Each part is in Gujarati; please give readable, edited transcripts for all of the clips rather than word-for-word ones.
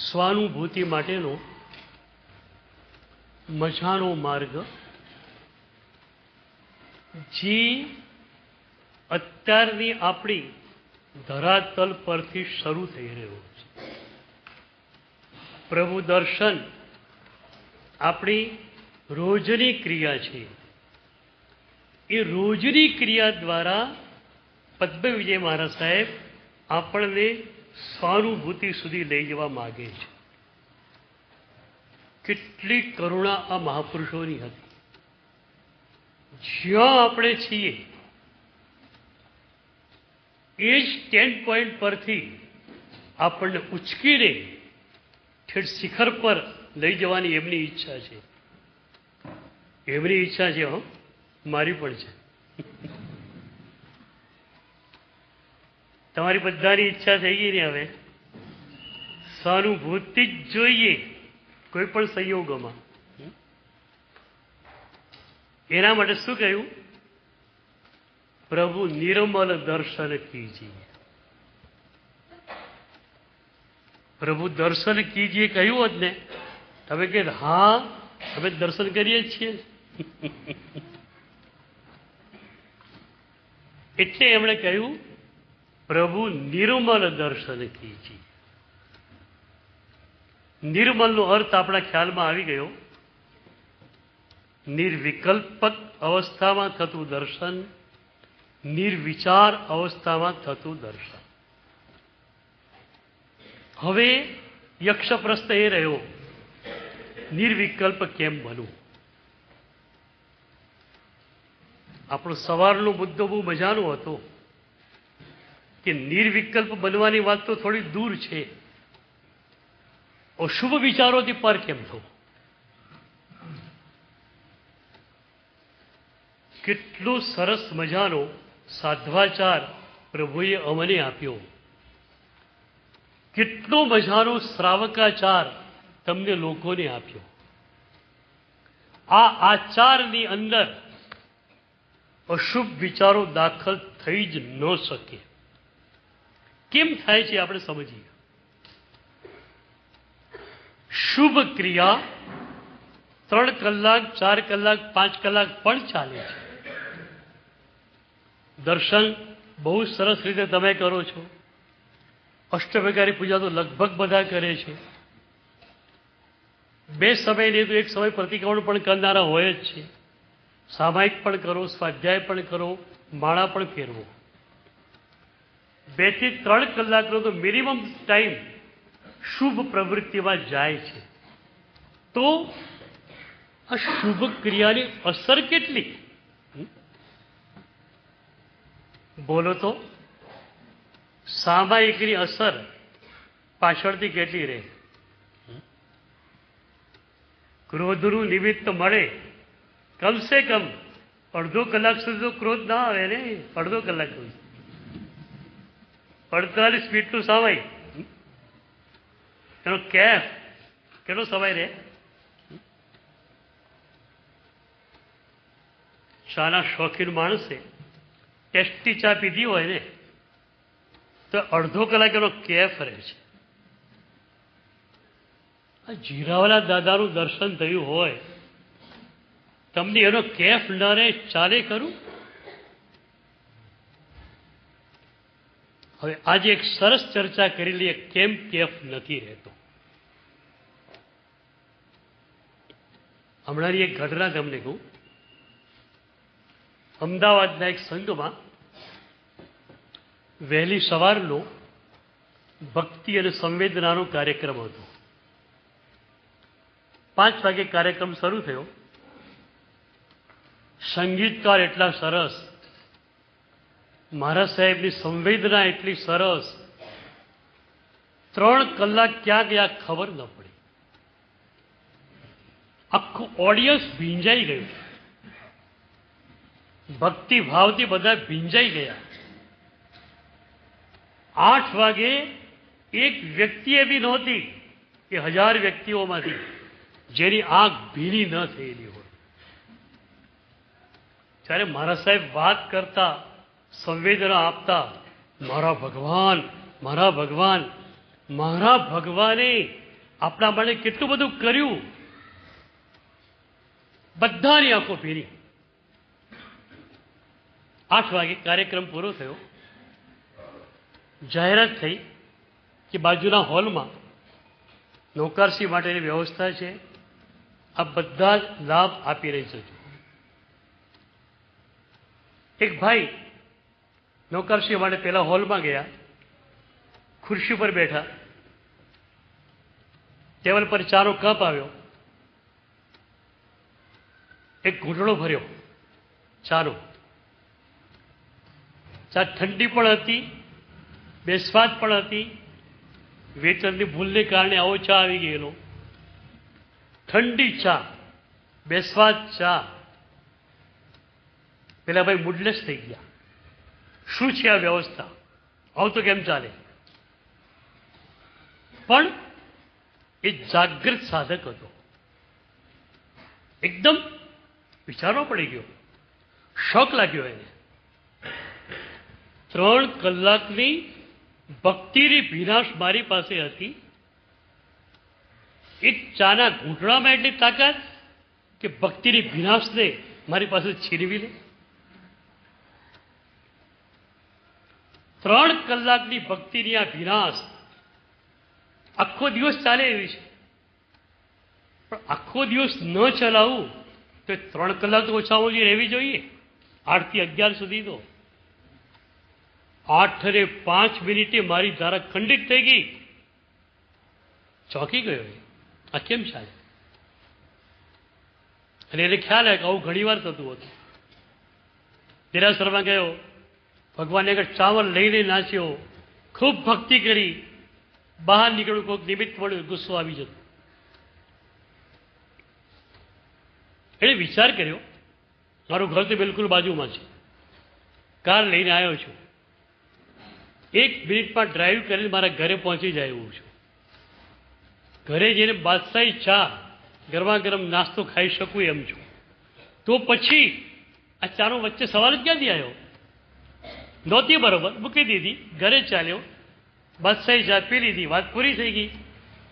સ્વાનુભૂતિ માટેનો મજાનો માર્ગ જે અત્યારની આપણી ધરાતલ પરથી શરૂ થઈ રહ્યો છે. પ્રભુ દર્શન આપણી રોજની ક્રિયા છે. એ રોજની ક્રિયા દ્વારા પદ્મ વિજય મહારાજ સાહેબ આપણને સ્વાનુભૂતિ સુધી લઈ જવા માગે છે. કેટલી કરુણા આ મહાપુરુષોની હતી. જ્યાં આપણે છીએ એ જ સ્ટેન્ડ પોઈન્ટ પરથી આપણને ઉચકીને ઠેઠ શિખર પર લઈ જવાની એમની ઈચ્છા છે. એમની ઈચ્છા છે, મારી પણ છે. તમારી બધાની ઈચ્છા થઈ ગઈ ને. હવે સ્વાનુભૂતિ જ જોઈએ કોઈ પણ સંયોગોમાં. એના માટે શું કહ્યું? પ્રભુ નિર્મલ દર્શન કીજીએ. પ્રભુ દર્શન કીજીએ કહ્યું હોત ને, તમે કે હા અમે દર્શન કરીએ છીએ. એટલે એમણે કહ્યું પ્રભુ નિર્મલ દર્શન કીજીએ. નિર્મલનો અર્થ આપણા ખ્યાલમાં આવી ગયો. નિર્વિકલ્પક અવસ્થામાં થતું દર્શન, નિર્વિચાર અવસ્થામાં થતું દર્શન. હવે યક્ષ પ્રશ્ન એ રહ્યો, નિર્વિકલ્પ કેમ બનવું? આપણો સવારનો મુદ્દો બહુ મજાનો હતો કે નિર્વિકલ્પ બનવાની વાત તો થોડી દૂર છે. અશુભ વિચારોથી પર કેમ થવું? કેટલો સરસ મજાનો સાધ્વાચાર પ્રભુએ અમને આપ્યો. કેટલો મજાનો શ્રાવકાચાર તમને લોકોને આપ્યો. આ આચારની અંદર અશુભ વિચારો દાખલ થઈ જ ન શકે. કેમ થાય છે આપણે સમજીએ. શુભ ક્રિયા 3 કલાક 4 કલાક 5 કલાક પણ ચાલે છે. દર્શન બહુ સરસ રીતે તમે કરો છો. અષ્ટપ્રકારી પૂજા તો લગભગ બધા કરે છે. 2 સમય નહીં તો 1 સમય પ્રતિક્રમણ પણ કરનારા હોય જ છે. સામાયિક પણ કરો, સ્વાધ્યાય પણ કરો, માળા પણ ફેરવો. 2 થી 3 કલાકનો તો મિનિમમ ટાઈમ શુભ પ્રવૃત્તિમાં જાય છે. તો આ શુભ ક્રિયાની અસર કેટલી? બોલો તો. સામાયિકની અસર પાછળથી કેટલી રહે? ક્રોધનું નિમિત્ત મળે કમસે કમ અડધો કલાક સુધી તો ક્રોધ ના આવે ને. અડધો કલાક સુધી 45 મિનિટનું સમય, એનો કેફ કેટલો સમય રહે? ચાના શોખીન માણસે ટેસ્ટી ચા પીધી હોય ને તો અડધો કલાક એનો કેફ રહે છે. આ જીરાવાલા દાદાનું દર્શન થયું હોય, તમને એનો કેફ ન રહે, ચાલે ખરું? હવે આજે એક સરસ ચર્ચા કરી લઈએ, કેમ કેફ નથી રહેતો. હમણાંની એક ઘટના તમને કહું. અમદાવાદના એક સંઘમાં વહેલી સવારનો ભક્તિ અને સંવેદનાનો કાર્યક્રમ હતો. 5 વાગે કાર્યક્રમ શરૂ થયો. સંગીતકાર એટલા સરસ, મહારાજ સાહેબની સંવેદના એટલી સરસ. 3 કલાક ક્યાં ગયા ખબર ન પડી. આખું ઓડિયન્સ ભીંજાઈ ગયું. ભક્તિ ભાવથી બધા ભીંજાઈ ગયા. 8 વાગે એક વ્યક્તિએ બી નહોતી કે 1000 વ્યક્તિઓમાંથી જેની આંખ ભીની ન થયેલી હોય. ત્યારે મહારાજ સાહેબ વાત કરતા, સંવેદના આપતા, મારા ભગવાન, મારા ભગવાન, મારા ભગવાને આપણા માટે કેટલું બધું કર્યું, બધાની આંખો ભીની. 8 વાગે કાર્યક્રમ પૂરો થયો. જાહેરાત થઈ કે બાજુના હોલમાં નૌકારસી માટેની વ્યવસ્થા છે, આ બધા જ લાભ આપી રહી છે. એક ભાઈ નૌકારસી માટે પહેલા હોલમાં ગયા, ખુરશી પર બેઠા, ટેબલ પર ચાનો કપ આવ્યો, એક ઘૂંટડો ભર્યો ચાનો. ચા ઠંડી પણ હતી, બેસ્વાદ પણ હતી. વેતનની ભૂલને કારણે આવો ચા આવી ગયેલો. ઠંડી ચા, બેસ્વાદ ચા. પેલા ભાઈ મૂડલેસ થઈ ગયા. શું છે આ વ્યવસ્થા? આવું તો કેમ ચાલે? પણ એ જાગૃત સાધક હતો. એકદમ વિચારવો પડી ગયો, શોક લાગ્યો એને. 3 કલાકની ભક્તિની ભીનાશ મારી પાસે હતી. એક ચાના ઘૂંટડામાં એટલી તાકાત કે ભક્તિની ભીનાશને મારી પાસે છીનવી લે. 3 કલાકની ભક્તિની આ ભીનાશ આખો દિવસ ચાલે એવી છે. પણ આખો દિવસ ન ચલાવવું તો 3 કલાક તો ઓછામાં ઓછી રહેવી જોઈએ. 8 થી 11 સુધી તો 8:05 મારી ધારા ખંડિત થઈ ગઈ. ચોંકી ગયો. આ કેમ ચાલે? અને એને ખ્યાલ આવે કે આવું ઘણી વાર થતું હતું. દેરાસરમાં ગયો, ભગવાનને આગળ ચાવલ લઈને નાચ્યો, ખૂબ ભક્તિ કરી, બહાર નીકળ્યું, કોઈક નિમિત્ત મળ્યું, ગુસ્સો આવી જતો. એણે વિચાર કર્યો, મારું ઘર તો બિલકુલ બાજુમાં છે, કાર લઈને આવ્યો છું, 1 મિનિટમાં ડ્રાઈવ કરીને મારા ઘરે પહોંચી જાય એવું છું. ઘરે જઈને બાદશાહી ચા, ગરમા ગરમ નાસ્તો ખાઈ શકું એમ છું. તો પછી આ ચાનો વચ્ચે સવાલ જ ક્યાંથી આવ્યો? નહોતી બરોબર, મૂકી દીધી, ઘરે ચાલ્યો, બાદશાહી ચા પી લીધી, વાત પૂરી થઈ ગઈ.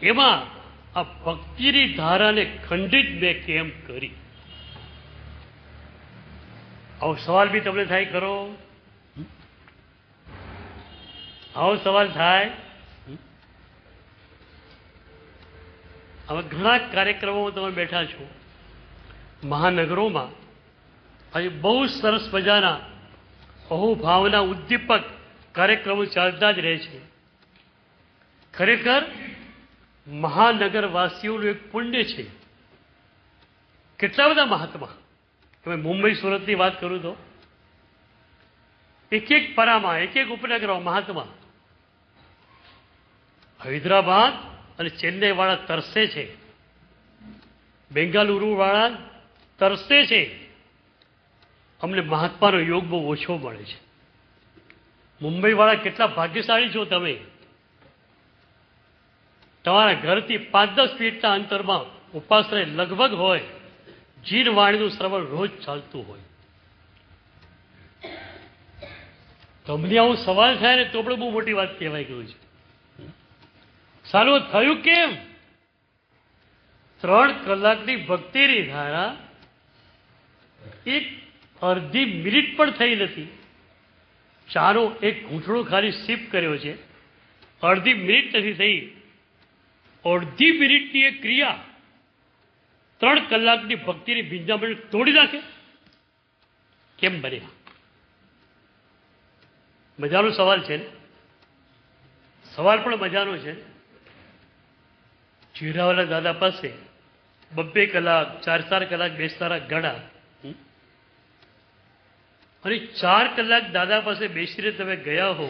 એમાં આ ભક્તિની ધારાને ખંડિત મેં કેમ કરી? આવો સવાલ બી તમને થાય ખરો? આવો સવાલ થાય? હવે ઘણા કાર્યક્રમોમાં તમે બેઠા છો, મહાનગરોમાં આજે બહુ સરસ મજાના અહોભાવના ઉદ્દીપક કાર્યક્રમો ચાલતા જ રહે છે. ખરેખર મહાનગરવાસીઓનું એક પુણ્ય છે. કેટલા બધા મહાત્મા, તમે મુંબઈ સુરતની વાત કરું તો એક પરામાં, એક ઉપનગરમાં મહાત્મા. હૈદરાબાદ અને ચેન્નઈ વાળા તરસે છે, બેંગાલુરુ વાળા તરસે છે. અમને મહાત્માનો યોગ બહુ ઓછો મળે છે. મુંબઈ વાળા કેટલા ભાગ્યશાળી છો તમે! તમારા ઘરથી 5-10 ફીટના અંતરમાં ઉપાશ્રય લગભગ હોય, જીન વાણીનું શ્રવણ રોજ ચાલતું હોય. તમને આવું સવાલ થાય ને તો પણ બહુ મોટી વાત કહેવાય ગયું છે. સારું થયું કેમ? 3 કલાકની ભક્તિની ધારા 1/2 મિનિટ પણ થઈ નથી. ચાનો એક ઘૂંટડો ખાલી સિપ કર્યો છે, 1/2 મિનિટ નથી થઈ. 1/2 મિનિટની એક ક્રિયા 3 કલાકની ભક્તિની ભીંજામણ તોડી નાખે. કેમ બન્યા? મજાનો સવાલ છે ને? સવાલ પણ મજાનો છે. જીરાવાલા દાદા પાસે 2 કલાક 4 કલાક બેસનારા ઘણા, અને 4 કલાક દાદા પાસે બેસીને તમે ગયા હો,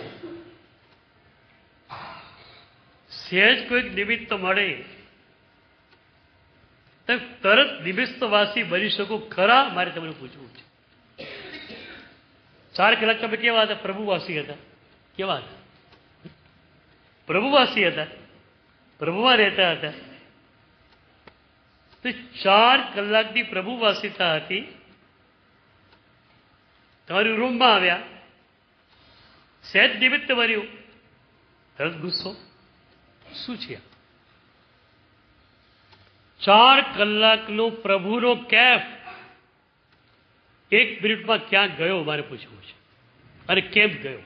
સહેજ કોઈક નિમિત્ત મળે તો તરત નિમિત્તવાસી બની શકો ખરા? મારે તમને પૂછવું છે. 4 કલાક તમે કેવા હતા? પ્રભુવાસી હતા. કેવા હતા? પ્રભુવાસી હતા, પ્રભુમાં રહેતા હતા. તો 4 કલાકની પ્રભુવાસિતા હતી. તમારી રૂમમાં આવ્યા, સહેજ નિમિત્ત બન્યું, તરત ગુસ્સો. શું છે? 4 કલાકનો પ્રભુનો કેફ 1 મિનિટમાં ક્યાં ગયો મારે પૂછવું છે, અને કેમ ગયો?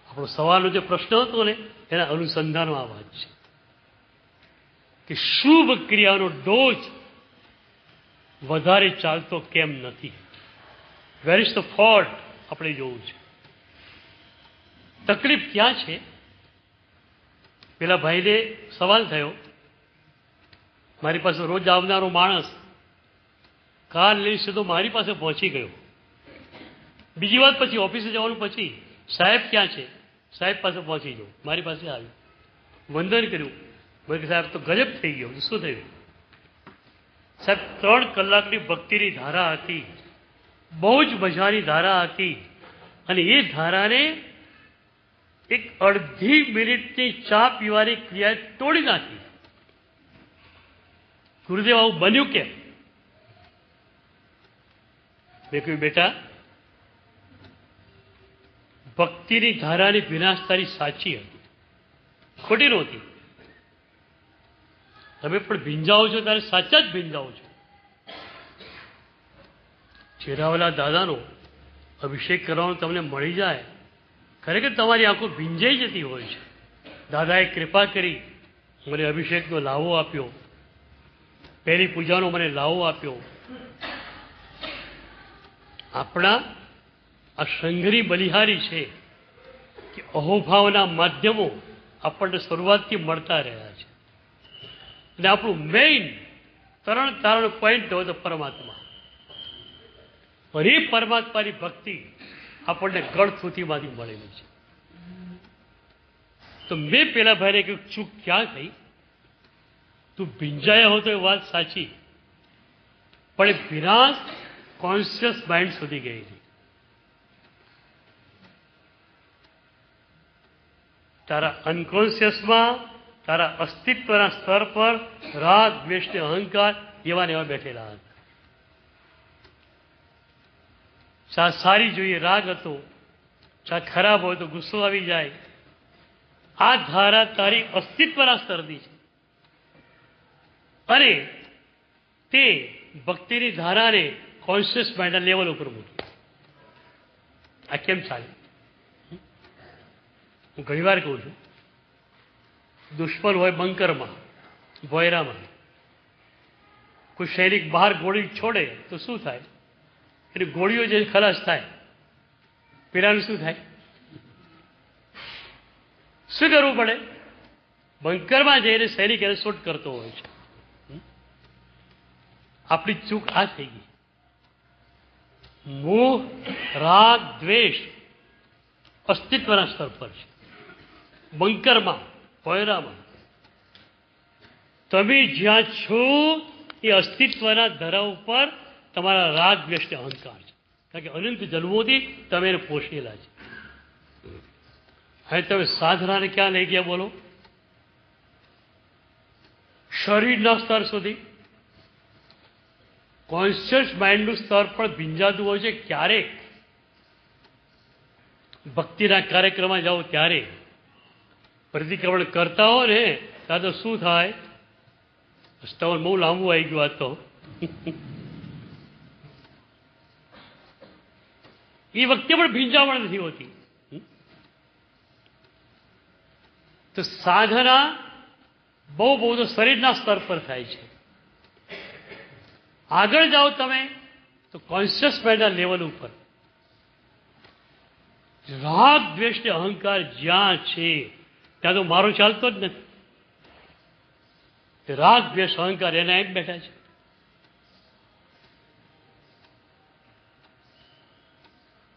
આપણો સવાલનો જે પ્રશ્ન હતો ને એના અનુસંધાનમાં આ વાત છે કે શુભ ક્રિયાનો ડોઝ વધારે ચાલતો કેમ નથી? Where is the fault? આપણે જોવું છે. તકલીફ ક્યાં છે? પેલા ભાઈને સવાલ થયો, મારી પાસે રોજ આવનારો માણસ કાર લઈ સીધો મારી પાસે પહોંચી ગયો. બીજી વાત પછી ઓફિસે જવાનું, પછી સાહેબ ક્યાં છે? સાહેબ પાસે પહોંચી ગયો, મારી પાસે આવ્યો, વંદન કર્યું. મેં સાહેબ તો ગજબ થઈ ગયો. શું થયું? સાહેબ 3 કલાકની ભક્તિની ધારા હતી, બહુ જ મજાની ધારા હતી, અને એ ધારાને એક અડધી મિનિટની ચા પીવાની ક્રિયાએ તોડી નાખી. ગુરુદેવ આવું બન્યું કેમ? મેં કહ્યું, બેટા, ભક્તિની ધારાની વિનાશ તારી સાચી હતી, ખોટી નહોતી. તમે પણ ભીંજાઓ છો ત્યારે સાચા જ ભીંજાઓ છો. ચેરાવાલા દાદાનો અભિષેક કરવાનો તમને મળી જાય, ખરેખર તમારી આંખો ભીંજાઈ જતી હોય છે. દાદાએ કૃપા કરી મને અભિષેકનો લાવો આપ્યો, પહેલી પૂજાનો મને લાવો આપ્યો. આપણા આ સંઘની બલિહારી છે કે અહોભાવના માધ્યમો આપણને શરૂઆતથી મળતા રહ્યા છે, અને આપણું મેઇન તારણ પોઈન્ટ હોય તો પરમાત્મા. અને એ પરમાત્માની ભક્તિ આપણને ગળથુથીમાંથી મળેલી છે. તો મેં પેલા ભાઈને કહ્યું, ચૂક ક્યાં થઈ? તું ભીંજાયા હો તો એ વાત સાચી, પણ એ વિનાશ કોન્શિયસ માઇન્ડ સુધી ગઈ હતી. તારા અનકોન્શિયસમાં, તારા અસ્તિત્વના સ્તર પર રાગ, દ્વેષ ને અહંકાર એવા ને એવા બેઠેલા હતા. ચા સારી જોઈએ રાગ હતો, ચા ખરાબ હોય તો ગુસ્સો આવી જાય. આ ધારા તારી અસ્તિત્વના સ્તરની છે, અને તે ભક્તિની ધારાને કોન્શિયસ માઇન્ડના લેવલ ઉપર મૂકી. આ કેમ ચાલે? હું ઘણી વાર કહું છું, દુશ્મન હોય બંકરમાં, ભોયરામાં, કોઈ સૈનિક બહાર ગોળી છોડે તો શું થાય? એની ગોળીઓ જે ખલાસ થાય, પેલાનું શું થાય? શું કરવું પડે? બંકરમાં જઈને સૈનિક એને શૂટ કરતો હોય છે. આપણી ચૂક આ થઈ ગઈ. મોહ, રાગ, દ્વેષ અસ્તિત્વના સ્તર પર છે, બંકરમાં, પોયરામાં. તમે જ્યાં છો એ અસ્તિત્વના ધરા ઉપર તમારા રાગ, દ્વેષ ને અહંકાર છે, કારણ કે અનંત જન્મોથી તમે એને પોષેલા છે. હવે તમે સાધનાને ક્યાં લઈ ગયા બોલો? શરીરના સ્તર સુધી. કોન્શિયસ માઇન્ડનું સ્તર પણ ભીંજાતું હોય છે. ક્યારેક ભક્તિના કાર્યક્રમમાં જાઓ ત્યારે પ્રતિક્રમણ કરતા હો ને, ત્યાં તો શું થાય? સ્તવન બહુ લાંબુ આવી ગયું આ તો. એ વખતે પણ ભીંજાવણ નથી હોતી. તો સાધના બહુ તો શરીરના સ્તર પર થાય છે. આગળ જાઓ તમે તો કોન્શિયસ માઇન્ડના લેવલ ઉપર રાગ, દ્વેષ ને અહંકાર જ્યાં છે ત્યાં તો મારો ચાલતો જ નથી. રાગ, દ્વેષ, અહંકાર એના એક બેઠા છે.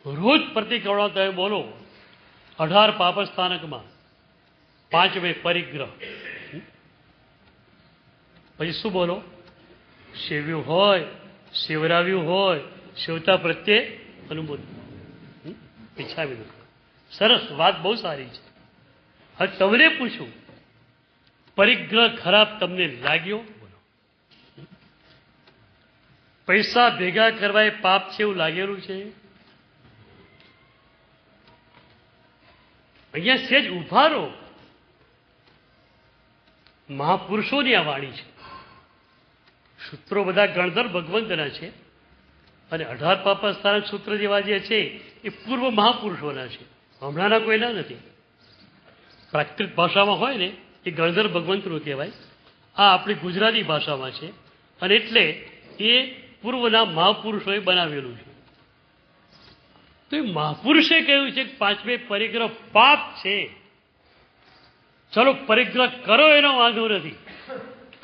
રોજ પ્રતિક્રમણ તમે બોલો 18 પાપસ્થાનકમાં 5મે પરિગ્રહ, પછી શું બોલો? સેવ્યું હોય, સેવરાવ્યું હોય, સેવતા પ્રત્યે અનુભૂતિ, ઈચ્છા વિરુદ્ધ. સરસ વાત, બહુ સારી છે. હવે તમને પૂછું, પરિગ્રહ ખરાબ તમને લાગ્યો? બોલો. પૈસા ભેગા કરવા એ પાપ છે એવું લાગેલું છે? અહીંયા સેજ ઉભા રહો. મહાપુરુષોની આ વાણી છે. સૂત્રો બધા ગણધર ભગવંતના છે અને 18 પાપા સ્થાનક સૂત્ર જેવા જે છે એ પૂર્વ મહાપુરુષોના છે, હમણાંના કોઈના નથી. પ્રાકૃત ભાષામાં હોય ને એ ગણધર ભગવંતનું કહેવાય. આ આપણી ગુજરાતી ભાષામાં છે અને એટલે એ પૂર્વના મહાપુરુષોએ બનાવેલું છે. તો એ મહાપુરુષે કહ્યું છે કે પાંચમે પરિગ્રહ પાપ છે. ચલો પરિગ્રહ કરો એનો વાંધો નથી,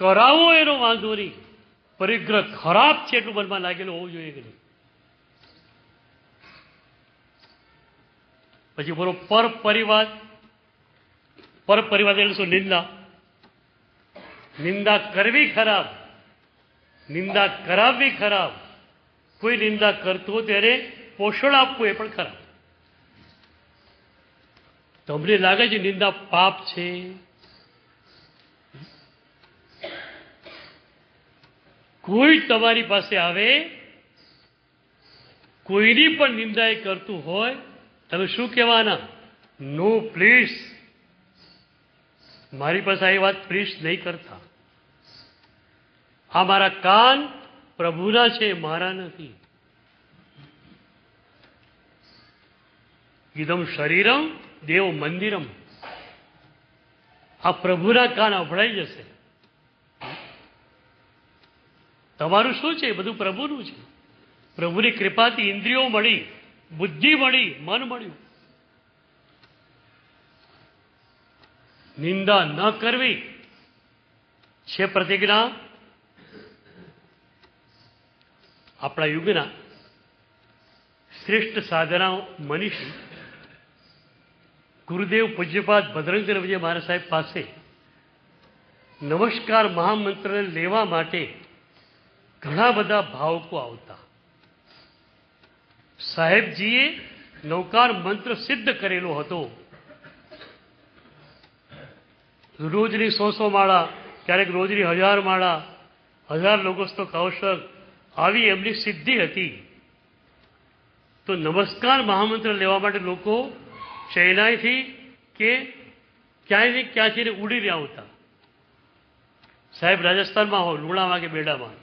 કરાવો એનો વાંધો નહીં, પરિગ્રહ ખરાબ છે એટલું મનમાં લાગેલું હોવું જોઈએ કે નહીં. પછી બોલો પર પરિવાદ. પર પરિવાદ એટલે શું? નિંદા. નિંદા કરવી ખરાબ, નિંદા કરાવવી ખરાબ. કોઈ નિંદા કરતું હોય ત્યારે પોષણ આપવું એ પણ ખરાબ. તમને લાગે છે નિંદા પાપ છે? કોઈ તમારી પાસે આવે, કોઈની પણ નિંદા એ કરતું હોય, તમે શું કહેવાના? નો પ્લીઝ, મારી પાસે આ વાત પ્લીઝ નહીં કરતા. આ મારા કાન પ્રભુના છે, મારા નથી. ઇદમ શરીરમ દેવ મંદિરમ. આ પ્રભુના કાન અભળાઈ જશે. તમારું શું છે? બધું પ્રભુનું છે. પ્રભુની કૃપાથી ઇન્દ્રિયો મળી, બુદ્ધિ મળી, મન મળ્યું. નિંદા ન કરવી છે પ્રતિજ્ઞા. આપણા યુગના શ્રેષ્ઠ સાધના મનીષી ગુરુદેવ પૂજ્યપાદ ભદ્રંકર વિજય મહારાજ સાહેબ પાસે નમસ્કાર મહામંત્રને લેવા માટે ઘણા બધા ભાવકો આવતા. સાહેબજીએ નવકાર મંત્ર સિદ્ધ કરેલો હતો. રોજની 100 માળા, ક્યારેક રોજની 1000 માળા, 1000 લોકોસ્તો કૌશક, આવી એમની સિદ્ધિ હતી. તો નમસ્કાર મહામંત્ર લેવા માટે લોકો ચેન્નાઈથી કે ક્યાંથી ઉડીને આવતા. સાહેબ રાજસ્થાનમાં હોય, લુણામાં કે બેડામાં,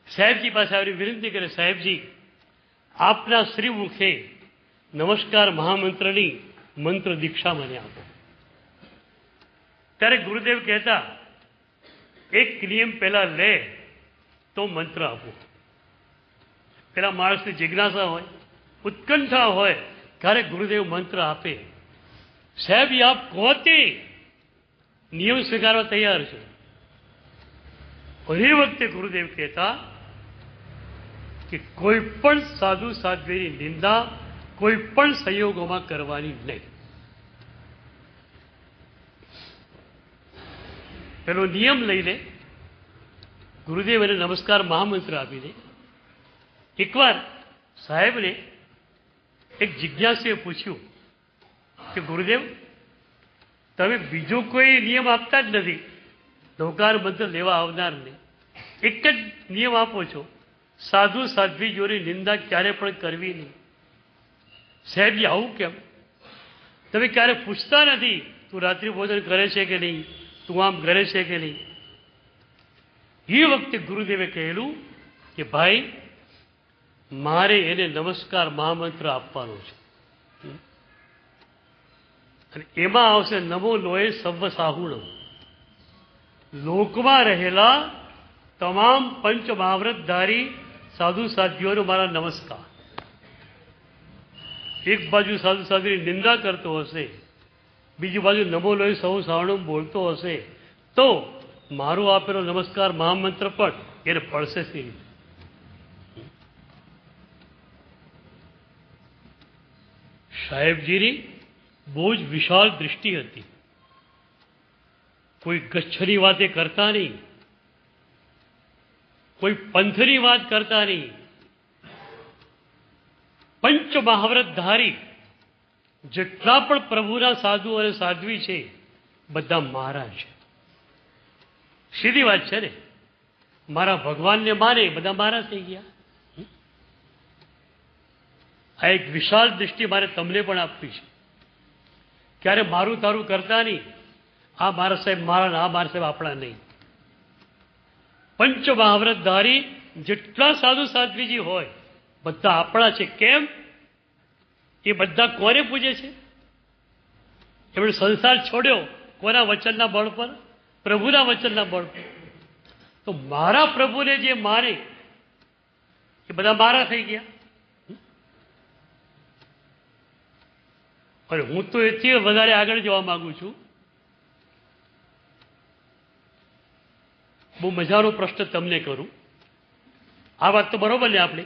સાહેબજી પાસે આવી વિનંતી કરે, સાહેબજી આપના શ્રી મુખે નમસ્કાર મહામંત્રની મંત્ર દીક્ષા મને આપો. ત્યારે ગુરુદેવ કહેતા, એક નિયમ પહેલા લે તો મંત્ર આપો. પેલા માણસની જિજ્ઞાસા હોય, ઉત્કંઠા હોય, ત્યારે ગુરુદેવ મંત્ર આપે. સાહેબ આપ પોતે નિયમ સ્વીકારવા તૈયાર છે. એ વખતે ગુરુદેવ કહેતા કે કોઈ પણ સાધુ સાધ્વીની નિંદા કોઈ પણ સંયોગોમાં કરવાની નહીં. પેલો નિયમ લઈ લે. ગુરુદેવ એને નમસ્કાર મહામંત્ર આપી દે. એકવાર સાહેબને એક જિજ્ઞાસુએ પૂછ્યું કે ગુરુદેવ, તમે બીજો કોઈ નિયમ આપતા જ નથી નવકાર મંત્ર લેવા આવનારને, એક જ નિયમ આપો છો, સાધુ સાધ્વી જોડી નિંદા ક્યારે પણ કરવી નહીં. સાહેબજી આવું કેમ? તમે ક્યારે પૂછતા નથી તું રાત્રિ ભોજન કરે છે કે નહીં, તું આમ કરે છે કે નહીં. એ વખતે ગુરુદેવે કહેલું કે ભાઈ મારે એને નમસ્કાર મહામંત્ર આપવાનો છે અને એમાં આવશે નમો લોહે સર્વ સાહુણ. લોકમાં રહેલા તમામ પંચ મહાવ્રતધારી સાધુ સાધ્યોનો મારા નમસ્કાર. એક બાજુ સાધુ સાધ્વીની નિંદા કરતો હશે, બીજી બાજુ નમો લોહે સૌ સાહુણ બોલતો હશે, તો મારો આપેલો નમસ્કાર મહામંત્ર પણ એને પડશે સી. સાહેબજીની બહુ જ વિશાળ દૃષ્ટિ હતી. કોઈ ગચ્છની વાતે કરતા નહીં, કોઈ પંથની વાત કરતા નહીં. પંચ મહાવ્રતધારી જેટલા પણ પ્રભુના સાધુ અને સાધ્વી છે બધા મારા છે. સીધી વાત છે ને. મારા ભગવાનને માને બધા મારા થઈ ગયા. આ એક વિશાળ દૃષ્ટિ મારે તમને પણ આપવી છે. ક્યારે મારું તારું કરતા નહીં. આ મારા સાહેબ મારા ને આ મારા સાહેબ આપણા નહીં. પંચ મહાવ્રતધારી જેટલા સાધુ સાધ્વીજી હોય બધા આપણા છે. કેમ? એ બધા કોને પૂજે છે? એમણે સંસાર છોડ્યો કોના વચનના બળ પર? પ્રભુના વચનના બળ પર. તો મારા પ્રભુને જે મારે એ બધા મારા થઈ ગયા. અને હું તો એથી વધારે આગળ જવા માંગુ છું. બહુ મજાનો પ્રશ્ન તમને કરું. આ વાત તો બરોબર ને આપણે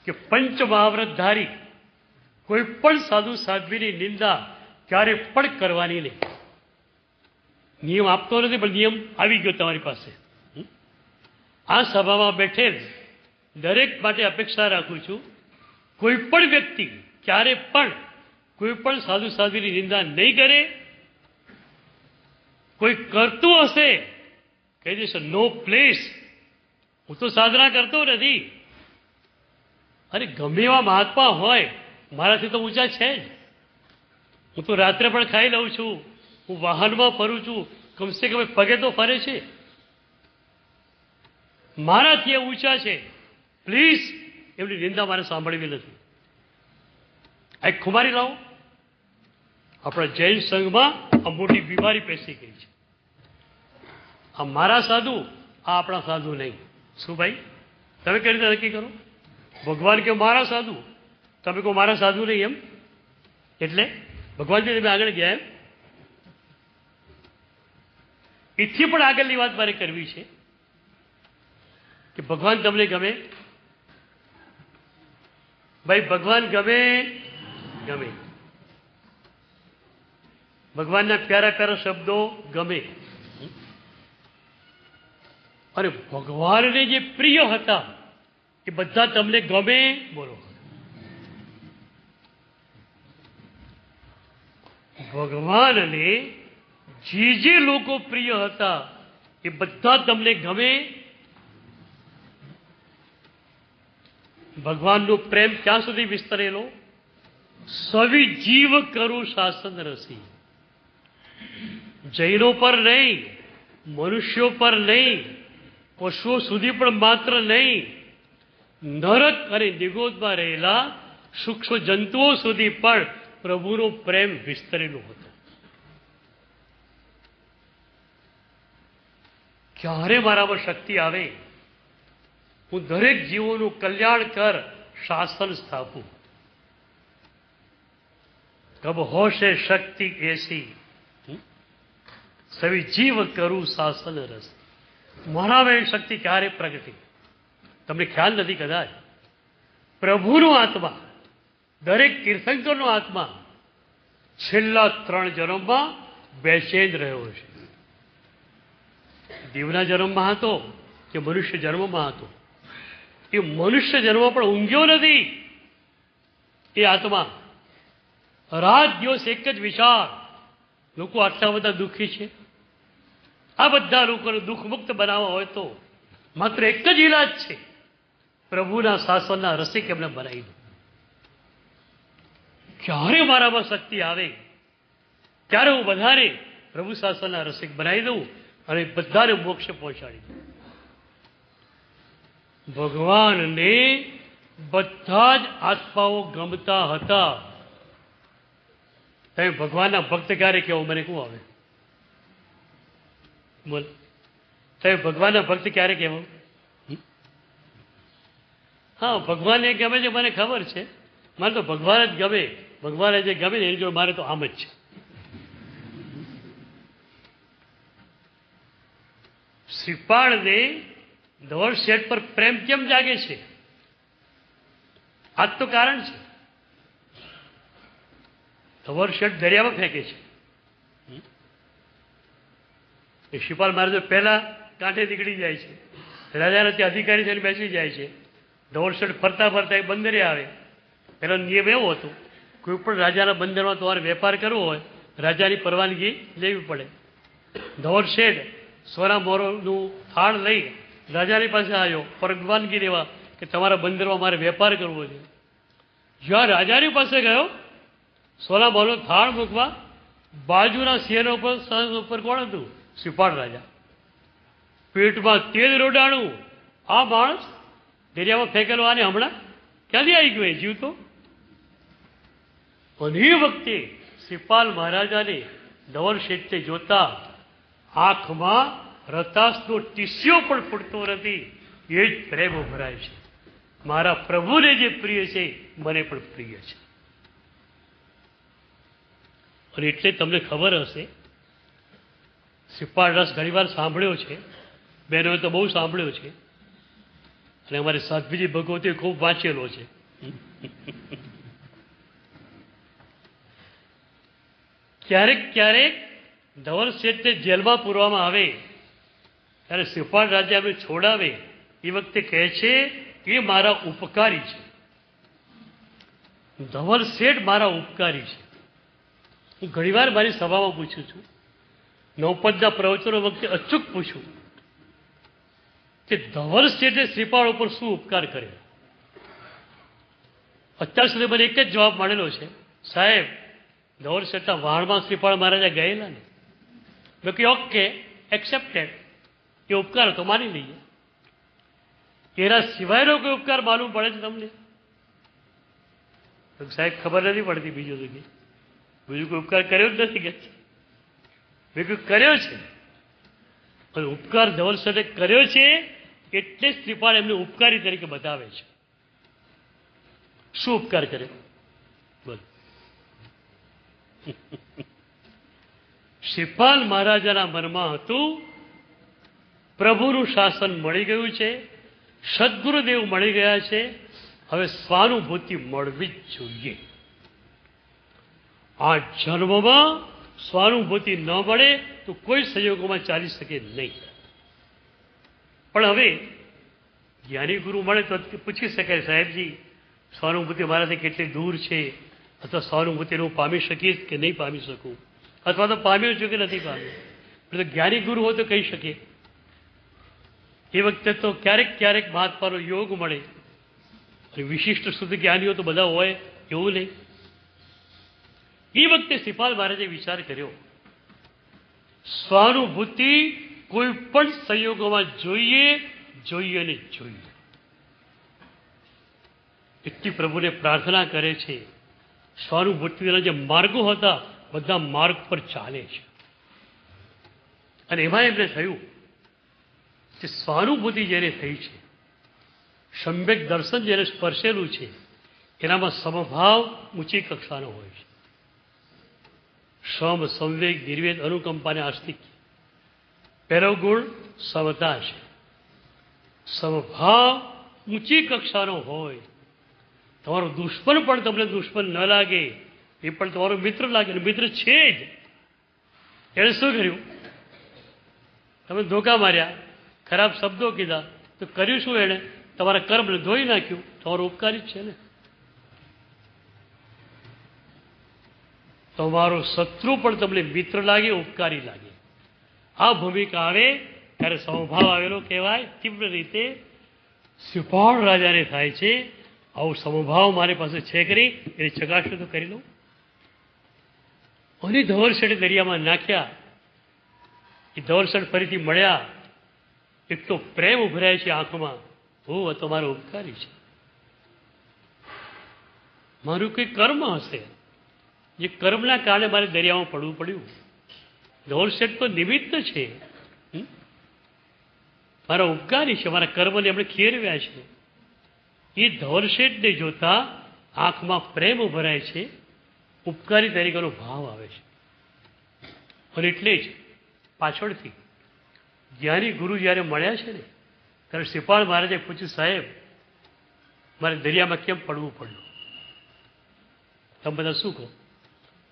કે પંચ મહાવ્રતધારી કોઈ પણ સાધુ સાધ્વીની નિંદા ક્યારે પણ કરવાની નહીં. નિયમ આપતો નથી પણ નિયમ આવી ગયો તમારી પાસે. આ સભામાં બેઠેલ દરેક માટે અપેક્ષા રાખું છું કોઈ પણ વ્યક્તિ ક્યારે પણ કોઈ પણ સાધુ સાધ્વીની નિંદા નહીં કરે. કોઈ કરતું હશે કહી દેશે નો પ્લેસ. હું તો સાધના કરતો નથી. અરે ગમે એવા મહાત્મા હોય મારાથી તો ઊંચા છે જ. હું તો રાત્રે પણ ખાઈ લઉં છું. હું વાહનમાં ફરું છું. કમસે કમ પગે તો ફરે છે. મારાથી એ ઊંચા છે. પ્લીઝ એમની નિંદા મારે સાંભળવી નથી. એક ખુમારી લાવો. આપણા જૈન સંઘમાં આ મોટી બીમારી પેસી ગઈ છે. આ મારા સાધુ આ આપણા સાધુ નહીં. શું ભાઈ તમે કઈ રીતે નક્કી કરો? ભગવાન કે મારા સાધુ, તમે કહો મારા સાધુ નહીં. એમ એટલે ભગવાનથી તમે આગળ ગયા એમ? એથી પણ આગળની વાત મારે કરવી છે કે ભગવાન તમને ગમે? ભાઈ ભગવાન ગમે ગમે. ભગવાનના પ્યારા પ્યારા શબ્દો ગમે. અને ભગવાનને જે પ્રિય હતા એ બધા તમને ગમે? બોલો. ભગવાનને જે લોકો પ્રિય હતા એ બધા તમને ગમે? ભગવાનનો પ્રેમ ક્યાં સુધી વિસ્તરેલો? સવિ જીવ કરું શાસન રસી. જૈનો પર નહીં, મનુષ્યો પર નહીં, પશુઓ સુધી પણ માત્ર નહીં, નરક અને નિગોદમાં રહેલા સૂક્ષ્મ જંતુઓ સુધી પણ પ્રભુનો પ્રેમ વિસ્તરેલો હતો. ક્યારે મારામાં શક્તિ આવે હું દરેક જીવોનું કલ્યાણ કર શાસન સ્થાપું. કબ હોશે શક્તિ એસી સવી જીવ કરું શાસન રસ. મારામાં શક્તિ ક્યારે પ્રગટી? તમને ખ્યાલ નથી કદાચ. પ્રભુનો આત્મા, દરેક તીર્થંકરનો આત્મા છેલ્લા 3 જન્મમાં બેચેન રહ્યો છે. દેવના જન્મમાં હતો કે મનુષ્ય જન્મમાં હતો? એ મનુષ્ય જન્મ પણ ઊંઘ્યો નથી. એ આત્મા રાત દિવસ એક જ વિચાર. લોકો આટલા બધા દુઃખી છે. આ બધા લોકોને દુઃખમુક્ત બનાવવા હોય તો માત્ર એક જ ઈલાજ છે, પ્રભુના શાસનના રસિક એમને બનાવી દો. ક્યારે મારામાં શક્તિ આવે ત્યારે હું બધાને પ્રભુ શાસનના રસિક બનાવી દઉં અને બધાને મોક્ષ પહોંચાડી દઉં. ભગવાનને બધા જ આત્માઓ ગમતા હતા. તમે ભગવાનના ભક્ત ક્યારે કહેવો? મને શું આવે? બોલ, તમે ભગવાનના ભક્ત ક્યારે કહેવો? હા, ભગવાનને ગમે છે મને ખબર છે. મારે તો ભગવાન જ ગમે. ભગવાન જે ગમે ને એની જોડે મારે તો આમ જ છે. શ્રીપાળને ધવળ શેઠ પર પ્રેમ કેમ જાગે છે? આ તો કારણ છે. ધવળ શેઠ દરિયામાં ફેંકે છે. એ શ્રીપાલ મારે તો પહેલા કાંઠે નીકળી જાય છે. રાજાના ત્યાં અધિકારી થઈને બેસી જાય છે. ધવળ શેઠ ફરતા ફરતા એ બંદરે આવે. પહેલો નિયમ એવો હતો, કોઈ પણ રાજાના બંદરમાં તમારે વેપાર કરવો હોય રાજાની પરવાનગી લેવી પડે. ધવળ શેઠ સોના મોરનું થાળ લઈ રાજાની પાસે આવ્યો પરવાનગી લેવા કે તમારા બંદરમાં મારે વેપાર કરવો છે. જ્યાં રાજાની પાસે ગયો સોના મોરનો થાળ મૂકવા બાજુના શેરો ઉપર કોણ હતું? શ્રીપાળ રાજા. પેટમાં તેલ રોડાણું. આ માણસ દરિયામાં ફેંકેલો, આને હમણાં ક્યાંથી આવી ગયો? એ જીવતો. અને એ વખતે શ્રીપાલ મહારાજાને ધવલ શેઠે જોતા આંખમાં રતાસનો ટીસ્યો પણ ફૂટતો નથી. એ જ પ્રેમ ભરાય છે. મારા પ્રભુને જે પ્રિય છે મને પણ પ્રિય છે. અને એટલે તમને ખબર હશે, શ્રીપાળ રસ ઘણી વાર સાંભળ્યો છે, બહેનોએ તો બહુ સાંભળ્યો છે, અને અમારે સાધ્વીજી ભગવતીએ ખૂબ વાંચેલો છે. ક્યારેક ક્યારેક ધવલ શેઠને જેલમાં પૂરવામાં આવે ત્યારે શ્રીપાળ રાજા એમને છોડાવે એ વખતે કહે છે કે એ મારા ઉપકારી છે. ધવલ શેઠ મારા ઉપકારી છે. હું ઘણીવાર મારી સભામાં પૂછું છું, નવપદના પ્રવચનો વખતે અચૂક પૂછું કે ધવલ શેઠે શ્રીપાળ ઉપર શું ઉપકાર કર્યો? અત્યાર સુધી મને એક જ જવાબ મળેલો છે, સાહેબ ધવલ શેઠના વાળમાં શ્રીપાળ મહારાજા ગયેલા ને. મેં કહ્યું ઓકે, એક્સેપ્ટેડ, એ ઉપકાર તો માની લઈએ. એના સિવાયનો કોઈ ઉપકાર માલુમ પડે છે તમને? તો સાહેબ ખબર નથી પડતી. બીજો તો કે બીજું કોઈ ઉપકાર કર્યો જ નથી કે મેં કહ્યું કર્યો છે. અને ઉપકાર ધવલ શેઠે કર્યો છે એટલે જ શ્રીપાળ એમને ઉપકારી તરીકે બતાવે છે. શું ઉપકાર કર્યો બોલ? શ્રીપાલ મહારાજાના મનમાં હતું પ્રભુનું શાસન મળી ગયું છે, સદગુરુદેવ મળી ગયા છે, હવે સ્વાનુભૂતિ મળવી જ જોઈએ. આ જન્મમાં સ્વાનુભૂતિ ન મળે તો કોઈ સંયોગોમાં ચાલી શકે નહીં. પણ હવે જ્ઞાની ગુરુ મળે તો પૂછી શકાય, સાહેબજી સ્વાનુભૂતિ મારાથી કેટલી દૂર છે, અથવા સ્વાનુભૂતિને હું પામી શકીશ કે નહીં પામી શકું, અથવા તો પામ્યો છું કે નથી પામ્યો. તો જ્ઞાની ગુરુ હોય તો કહી શકે. એ વખતે તો ક્યારેક ક્યારેક મહાત્માનો યોગ મળે, અને વિશિષ્ટ શુદ્ધ જ્ઞાનીઓ તો બધા હોય એવું નહીં. એ વખતે શ્રીપાલ મહારાજે વિચાર કર્યો, સ્વાનુભૂતિ કોઈ પણ સંયોગોમાં જોઈએ જોઈએ ને જોઈએ. એટલી પ્રભુને પ્રાર્થના કરે છે. સ્વાનુભૂતિના જે માર્ગો હતા બધા માર્ગ પર ચાલે છે. અને એમાં એમને થયું કે સ્વાનુભૂતિ જેને થઈ છે, સમ્યક દર્શન જેને સ્પર્શેલું છે, એનામાં સમભાવ ઊંચી કક્ષાનો હોય છે. સમ, સંવેગ, નિર્વેદ, અનુકંપાને આસ્તિક. પહેલો ગુણ સમતા છે. સમભાવ ઊંચી કક્ષાનો હોય. તમારો દુશ્મન પણ તમને દુશ્મન ન લાગે, એ પણ તમારો મિત્ર લાગે, મિત્ર છે જ. એણે શું કર્યું? તમે ધોકા માર્યા, ખરાબ શબ્દો કીધા, તો કર્યું શું એણે? તમારા કર્મને ધોઈ નાખ્યું. તમારો ઉપકારી જ છે ને. તમારો શત્રુ પણ તમને મિત્ર લાગે, ઉપકારી લાગે. આ ભૂમિકા આવે ત્યારે સ્વભાવ આવેલો કહેવાય. તીવ્ર રીતે શ્રીપાળ રાજાને થાય છે, આવો સમભાવ મારી પાસે છે કરી, એની ચકાસણી તો કરી લઉં. અને ધવલ શેઠે દરિયામાં નાખ્યા. એ ધવલ શેઠ ફરીથી મળ્યા. એટલો પ્રેમ ઉભરાય છે આંખમાં, હું તો મારો ઉપકારી છે. મારું કંઈ કર્મ હશે, જે કર્મના કારણે મારે દરિયામાં પડવું પડ્યું. ધવલ શેઠ તો નિમિત્ત છે, મારા ઉપકારી છે, મારા કર્મને એમણે ખેરવ્યા છે. એ ધવલ શેઠને જોતા આંખમાં પ્રેમ ભરાય છે, ઉપકારી તરીકેનો ભાવ આવે છે. અને એટલે જ પાછળથી જ્ઞાની ગુરુ જ્યારે મળ્યા છે ને, ત્યારે શ્રીપાળ મહારાજે પૂછ્યું, સાહેબ મારે દરિયામાં કેમ પડવું પડ્યું? તમે બધા શું કહો?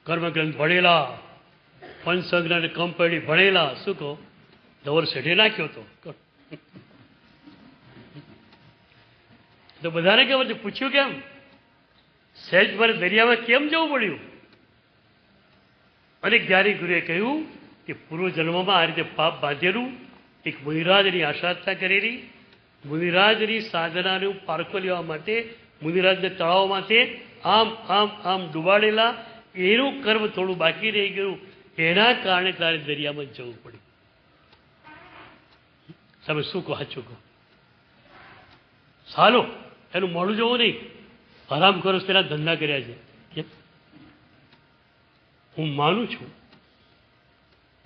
કર્મગ્રંથ ભણેલા, પંચસંજ્ઞાને કંપડી ભણેલા, શું કહો? ધવલ શેઠે નાખ્યો હતો. તો બધાને ખબર છે. પૂછ્યું કેમ? સહેજ મારે દરિયામાં કેમ જવું પડ્યું? અને જ્ઞાની ગુરુએ કહ્યું કે પૂર્વજન્મમાં આ રીતે પાપ બાંધેલું, એક મુનિરાજની આશાતા કરેલી, મુનિરાજની સાધનાનું પારખો લેવા માટે મુનિરાજને તળાવમાંથી આમ આમ આમ ડૂબાડેલા, એનું કર્મ થોડું બાકી રહી ગયું, એના કારણે તારે દરિયામાં જવું પડ્યું. તમે શું કહો? સાચું કહો. ચાલો એનું મોડું જવું નહીં. આરામ કરો, તેના ધંધા કર્યા છે. કેમ? હું માનું છું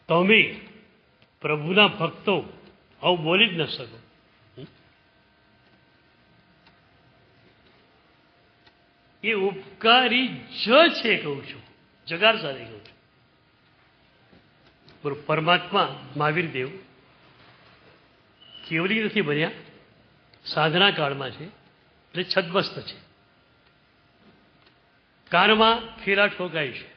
તમે પ્રભુના ભક્તો આવું બોલી જ ન શકો. એ ઉપકારી જ છે કહું છું, જગાર સાથે કહું છું. બરોબર. પરમાત્મા મહાવીર દેવ કેવલી નથી બન્યા, સાધના કાળમાં છે, એટલે છદ્મસ્ત છે. કાનમાં ખેરા ઠોકાય છે.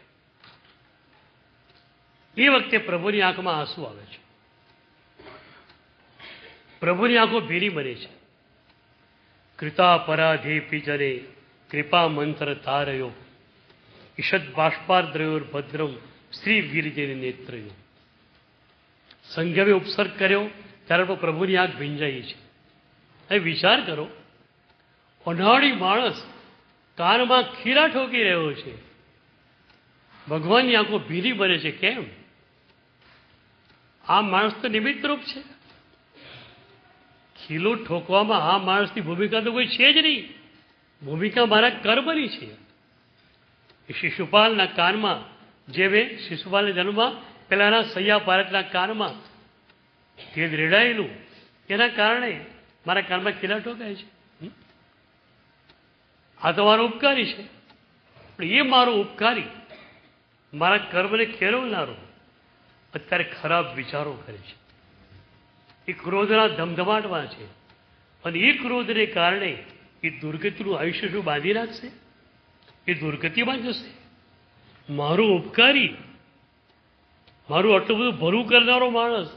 એ વખતે પ્રભુની આંખમાં આંસુ આવે છે. પ્રભુની આંખો ભીરી બને છે. કૃતા પરાધે પિજરે કૃપા મંત્ર તારયો ઈષદ બાષ્પાર્દ્રયોર ભદ્રમ શ્રી વીરજેની નેત્રયો. સંઘવે ઉપસર્ગ કર્યો ત્યારે પણ પ્રભુની આંખ ભીંજાઈ છે. હવે વિચાર કરો, અનાળી માણસ કાનમાં ખીરા ઠોકી રહ્યો છે, ભગવાનની આંખો ભીરી બને છે. કેમ? આ માણસ તો નિમિત્તરૂપ છે. ખીલો ઠોકવામાં આ માણસની ભૂમિકા તો કોઈ છે જ નહીં. ભૂમિકા મારા કર્મની છે. શિશુપાલના કાનમાં, જે મેં શિશુપાલને જન્મમાં પહેલાના સૈયા પારકના કાનમાં તે રેડાયેલું, એના કારણે મારા કાનમાં ખીલા ઠોકાય છે. આ તો મારો ઉપકારી છે. પણ એ મારો ઉપકારી, મારા કર્મને ખેરવનારો અત્યારે ખરાબ વિચારો કરે છે. એ ક્રોધના ધમધમાટમાં છે. અને એ ક્રોધને કારણે એ દુર્ગતિનું આયુષ્ય શું બાંધી નાખશે? એ દુર્ગતિમાં જશે. મારો ઉપકારી, મારું આટલું બધું ભલું કરનારો માણસ,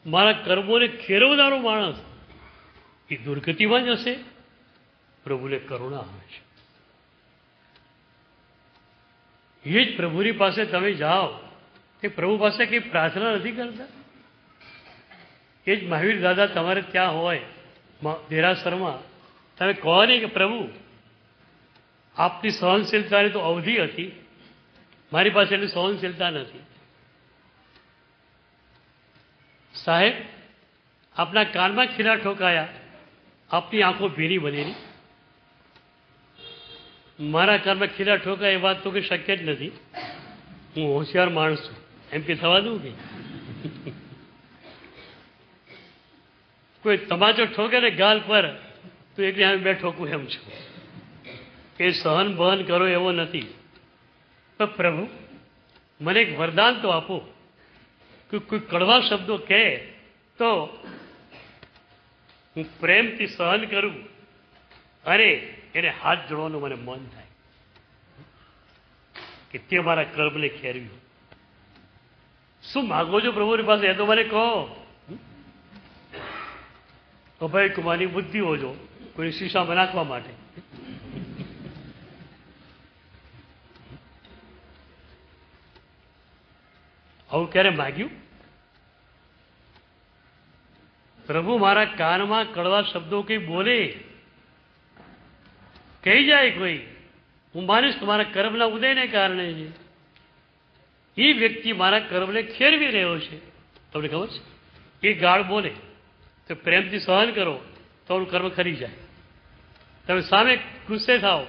મારા કર્મોને ખેરવનારો માણસ એ દુર્ગતિમાં જશે. પ્રભુને કરુણા આવે છે. એ જ પ્રભુની પાસે તમે જાઓ, એ પ્રભુ પાસે કંઈ પ્રાર્થના નથી કરતા. એ જ મહાવીર દાદા તમારે ત્યાં હોય દેરાસરમાં, તમે કહો નહીં કે પ્રભુ આપની સહનશીલતાની તો અવધિ હતી, મારી પાસે એટલી સહનશીલતા નથી. સાહેબ, આપના કાનમાં ખીરા ઠોકાયા, આપની આંખો ભીની બનેલી. મારા કાનમાં ખીરા ઠોકાય એ વાત તો કંઈ શક્ય જ નથી. હું હોશિયાર માણસ છું, એમ કે થવા દઉં કે કોઈ તમાચો ઠોકે ને ગાલ પર તો એકલી સામે બે ઠોકું એમ છું. એ સહન બહન કરો એવો નથી. પણ પ્રભુ મને એક વરદાન તો આપો કે કોઈ કડવા શબ્દો કહે તો હું પ્રેમથી સહન કરું અને એને હાથ જોડવાનું મને મન થાય કે તે મારા કર્મને ખેરવ્યું. શું માગો છો પ્રભુની પાસે એ તો મને કહો. અભય કુમારની બુદ્ધિ હોજો કોઈ શીશામાં નાખવા માટે. આવું ક્યારે માગ્યું? પ્રભુ મારા કાનમાં કડવા શબ્દો કંઈ બોલે, કહી જાય કોઈ, હું માનીશ તમારા કર્મના ઉદયને કારણે છે. એ વ્યક્તિ મારા કર્મને ખેરવી રહ્યો છે. તમને ખબર છે? એ ગાળ બોલે તો પ્રેમથી સહન કરો તો કર્મ ખરી જાય. તમે સામે ગુસ્સે થાઓ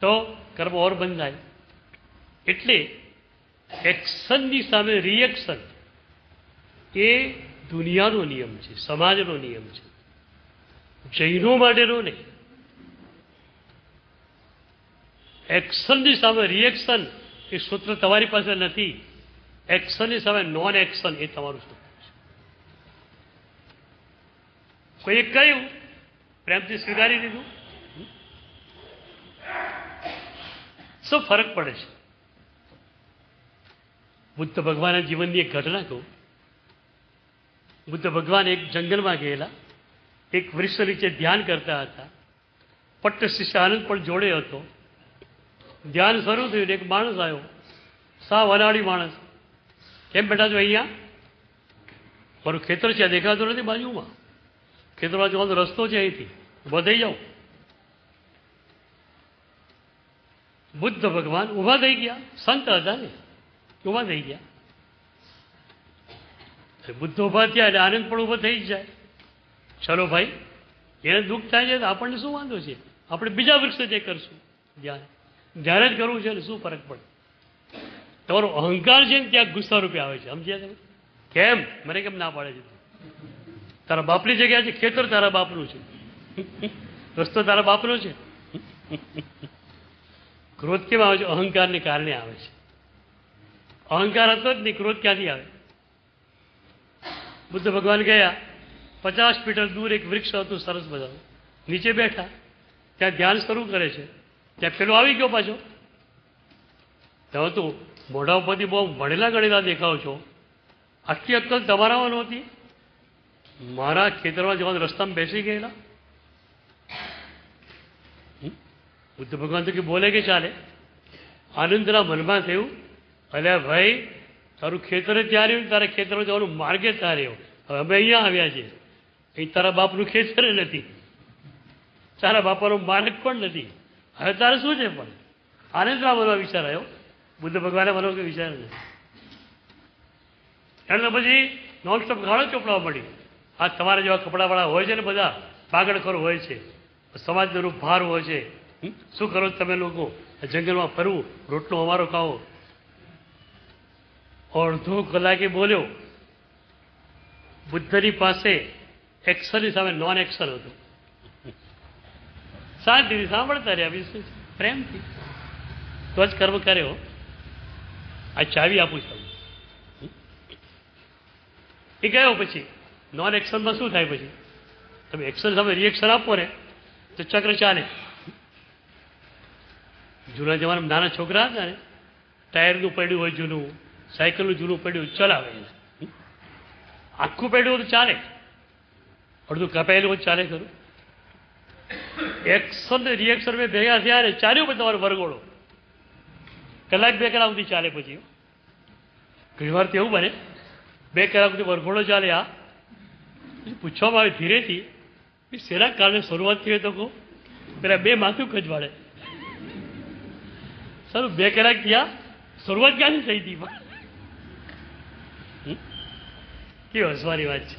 તો કર્મ ઓર બંધાય. એટલે એક્શનની સામે રિએક્શન એ દુનિયાનો નિયમ છે, સમાજનો નિયમ છે, જૈનો માટેનો નહીં. એક્શનની સામે રિએક્શન એ સૂત્ર તમારી પાસે નથી. એક્શનની સામે નોન એક્શન એ તમારું સૂત્ર છે. કોઈએ કહ્યું, પ્રેમથી સ્વીકારી લીધું. શું ફરક પડે છે? બુદ્ધ ભગવાનના જીવનની એક ઘટના કહું. બુદ્ધ ભગવાન એક જંગલમાં ગયેલા, એક વૃક્ષ નીચે ધ્યાન કરતા હતા. પટ્ટ શિષ્ય આનંદ પણ જોડે હતો. ધ્યાન શરૂ થયું, એક માણસ આવ્યો, સાવ અનાળી માણસ. કેમ બેઠા છો અહીંયા? મારું ખેતર છે, દેખાતું નથી બાજુમાં. ખેતરમાં જવાનો રસ્તો છે, અહીંથી ઊભા થઈ જાઓ. બુદ્ધ ભગવાન ઊભા થઈ ગયા. સંત હતા ને, ઊભા થઈ ગયા. બુદ્ધ ઊભા થયા એટલે આનંદ પણ ઊભો થઈ જ જાય. ચલો ભાઈ, એને દુઃખ થાય છે તો આપણને શું વાંધો છે? આપણે બીજા વૃક્ષ જે કરશું ધ્યાન, ધ્યાન જ કરવું છે ને શું ફરક પડે? તમારો અહંકાર છે ને ત્યાં ગુસ્સા રૂપે આવે છે, સમજ્યા તમે? કેમ મને કેમ ના પાડે છે? તારા બાપની જગ્યા છે, ખેતર તારા બાપનું છે, રસ્તો તારા બાપનો છે. ક્રોધ કેમ આવે છે? અહંકારને કારણે આવે છે. અહંકાર હતો જ નહીં, ક્રોધ ક્યાંથી આવે? બુદ્ધ ભગવાન ગયા, 50 મીટર દૂર એક વૃક્ષ હતું સરસ મજાનું, નીચે બેઠા, ત્યાં ધ્યાન શરૂ કરે છે. ત્યાં પેલો આવી ગયો પાછો. તમે તો મોઢા ઉપરથી બહુ ભણેલા ગણેલા દેખાવ છો, આટલી અક્કલ તમારામાં નહોતી? મારા ખેતરમાં જવાના રસ્તામાં બેસી ગયેલા. બુદ્ધ ભગવાન તો કે બોલે કે ચાલે? આનંદના મનમાં થયું, અલ્યા ભાઈ, તારું ખેતરે ત્યાં રહ્યું, તારા ખેતરમાં જવાનું માર્ગે ત્યાં રહ્યો. હવે અમે અહીંયા આવ્યા છીએ, અહીં તારા બાપનું ખેતર નથી, તારા બાપાનો માર્ગ પણ નથી, હવે તારે શું છે? પણ આનંદના મનમાં વિચાર આવ્યો, બુદ્ધ ભગવાને મને કોઈ વિચાર નથી. એટલે પછી નોનસ્ટોપ ગાળો ચોપડાવા મળી. આ તમારા જેવા કપડાવાળા હોય છે ને, બધા પાગડખોર હોય છે, સમાજનો ભાર હોય છે. શું કરો તમે લોકો? જંગલમાં ફરવું, રોટલો અમારો ખાવો. અડધો કલાકે બોલ્યો. બુદ્ધની પાસે એક્શનની સામે નોન એક્શન હતું. શાંતિથી સાંભળતા રહ્યા, વિશેષ પ્રેમથી. તો જ કર્મ કર્યો. આ ચાવી આપું છું. એ ગયો. પછી નોન એક્શનમાં શું થાય? પછી તમે એક્શન સામે રિએક્શન આપો ને તો ચક્ર ચાલે. જૂના જમાનામાં નાના છોકરા હતા ને, ટાયરનું પડ્યું હોય જૂનું, સાયકલનું જૂનું પડ્યું ચલાવે, આખું પડ્યું તો ચાલે, અડધું કપાયેલું હોય ચાલે ખરું? એક્શન ને રિએક્શન મેં ભેગા થયા ને ચાલ્યું પણ તમારો વરઘોડો કલાક 2 કલાક સુધી ચાલે. પછી ઘણી વાર તો એવું બને 2 કલાક સુધી વરઘોડો ચાલે. આ પછી પૂછવામાં આવે ધીરેથી, શેના કારણે શરૂઆત થઈ તો કહો? પેલા 2 માથું ખજવાડે. સારું 2 કલાક થયા, શરૂઆત ક્યાંથી થઈ હતી? કેવી હસવાની વાત છે.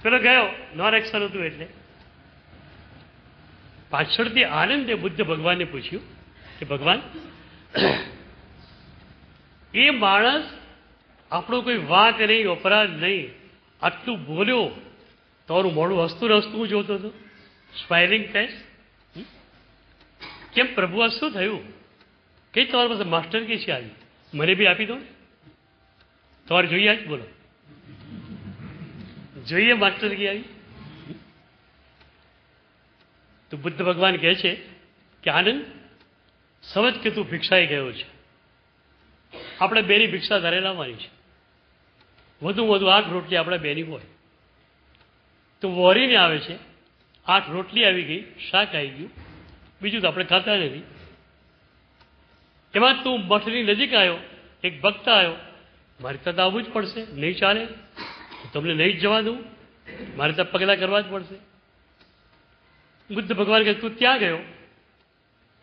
પેલો ગયો, નોન એક્શન હતું એટલે. પાછળથી આનંદે બુદ્ધ ભગવાનને પૂછ્યું કે ભગવાન, એ માણસ આપણો કોઈ વાંક નહીં, અપરાધ નહીં, આટલું બોલ્યો, તમારું મોડું હસતું હસતું હું જોતો હતો, સ્માઇલિંગ ફેસ. કેમ પ્રભુ, આ શું થયું? કઈ તમારી પાસે માસ્ટર કી છે આવી? મને બી આપી દો ને. તમારે જોઈએ આજ? બોલો, જોઈએ માસ્ટર કી આવી? તો બુદ્ધ ભગવાન કહે છે કે આનંદ, સમજ કે તું ભિક્ષાઈ ગયો છે. આપણે બેની ભિક્ષા ઘરે લાવવાની છે. વધુમાં વધુ 8 રોટલી આપણે બેની હોય. તો વોરીને આવે છે, 8 રોટલી આવી ગઈ, શાક આવી ગયું, બીજું તો આપણે ખાતા નથી. એમાં તું મઠની નજીક આવ્યો, એક ભક્ત આવ્યો, મારે ત્યાં આવવું જ પડશે, નહીં ચાલે, તમને નહીં જ જવા દઉં, મારે ત્યાં પગલાં કરવા જ પડશે. બુદ્ધ ભગવાન કહે તું ત્યાં ગયો,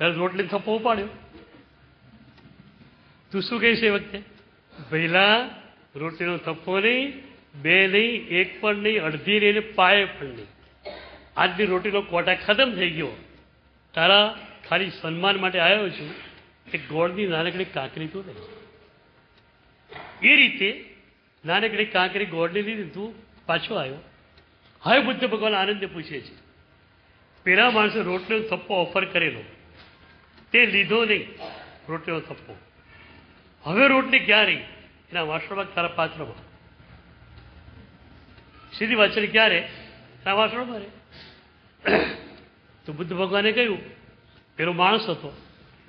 ત્યારે રોટલી થપ્પો ઉપાડ્યો. તું શું કહીશ એ વખતે? પહેલા રોટલીનો થપ્પો નહીં, 2 નહીં, 1 પણ નહીં, અડધી નહીં, પાયે પણ નહીં. આજની રોટીનો કોટા ખતમ થઈ ગયો. તારા ખાલી સન્માન માટે આવ્યો છું, એક ગોળની નાનકડી કાંકરી તું નહીં. એ રીતે નાનકડી કાંકરી ગોળની લીધી, તું પાછો આવ્યો. હવે બુદ્ધ ભગવાન આનંદને પૂછે છે, પેલા માણસે રોટલીનો થપ્પો ઓફર કરેલો, તે લીધો નહીં રોટલીનો થપ્પો, હવે રોટલી ક્યાં રહી? એના વાસણમાં, તારા પાત્રમાં. સીધી વાત છે, ક્યારે? તારા વાસણમાં રહે. તો બુદ્ધ ભગવાને કહ્યું, પેલો માણસ હતો,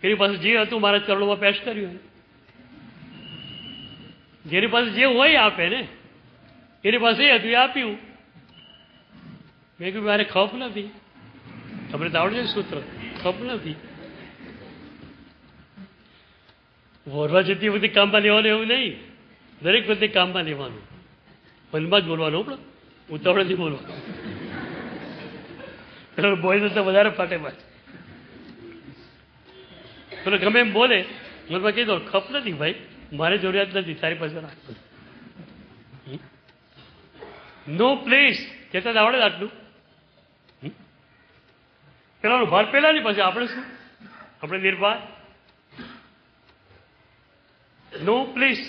એની પાસે જે હતું મારા ચરણોમાં પેશ કર્યું. જેની પાસે જે હોય આપે ને, એની પાસે એ હતું એ આપ્યું. મેં કહ્યું મારે ખપ નથી. તમને તો આવડે છે સૂત્ર, ખપ નથી. વોરવા જતી વખતે કામમાં લેવાનું એવું નહીં, દરેક વખતે કામમાં લેવાનું, મનમાં જ બોલવાનું, પણ ઉતાવળ નથી બોલવાનું. પેલો બોય તો વધારે ફાટે પાછે. પેલો ગમે એમ બોલે, મનમાં કહી દો ખપ નથી ભાઈ, મારે જરૂરિયાત નથી, તારી પાસે રાખ. નો પ્લેસ કહેતા આવડે આટલું. પેલાનો ભાર પેલાની પાસે આપણે શું, આપણે નિર્ભર. નો પ્લેસ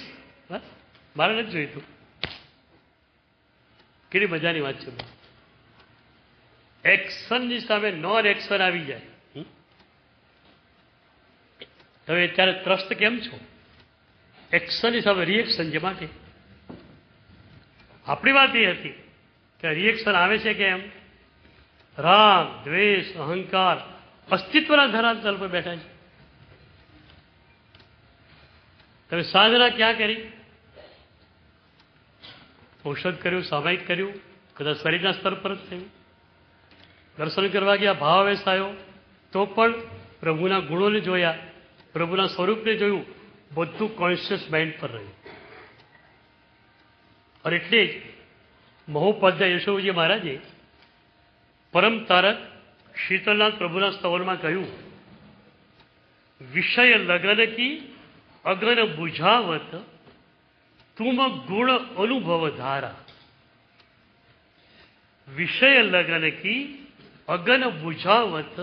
મારે નથી જોઈતું. કેટલી મજાની વાત છે. એક્શનની સામે નોન એક્શન આવી જાય. તમે અત્યારે ત્રસ્ત કેમ છો? એક્શનની સામે રિએક્શન છે. માટે આપણી વાત એ હતી કે રિએક્શન આવે છે કે એમ રાગ, દ્વેષ, અહંકાર અસ્તિત્વના ધરાતલ પર બેઠા છે. તમે સાધના ક્યાં કરી? ઔષધ કર્યું, સામાયિક કર્યું, કદાચ શરીરના સ્તર પર જ થયું. દર્શન કરવા ગયા, ભાવાવેશ આવ્યો તો પણ પ્રભુના ગુણોને જોયા, પ્રભુના સ્વરૂપને જોયું, બધું કોન્શિયસ માઇન્ડ પર રહ્યું. અને એટલે જ મહોપાધ્યાય યશોજી મહારાજે પરમ તારક શીતલનાથ પ્રભુના સ્તવનમાં કહ્યું, વિષય લગન કી અગન બુઝાવત તુમ ગુણ અનુભવ ધારા. વિષય લગન કી અગન બુઝાવત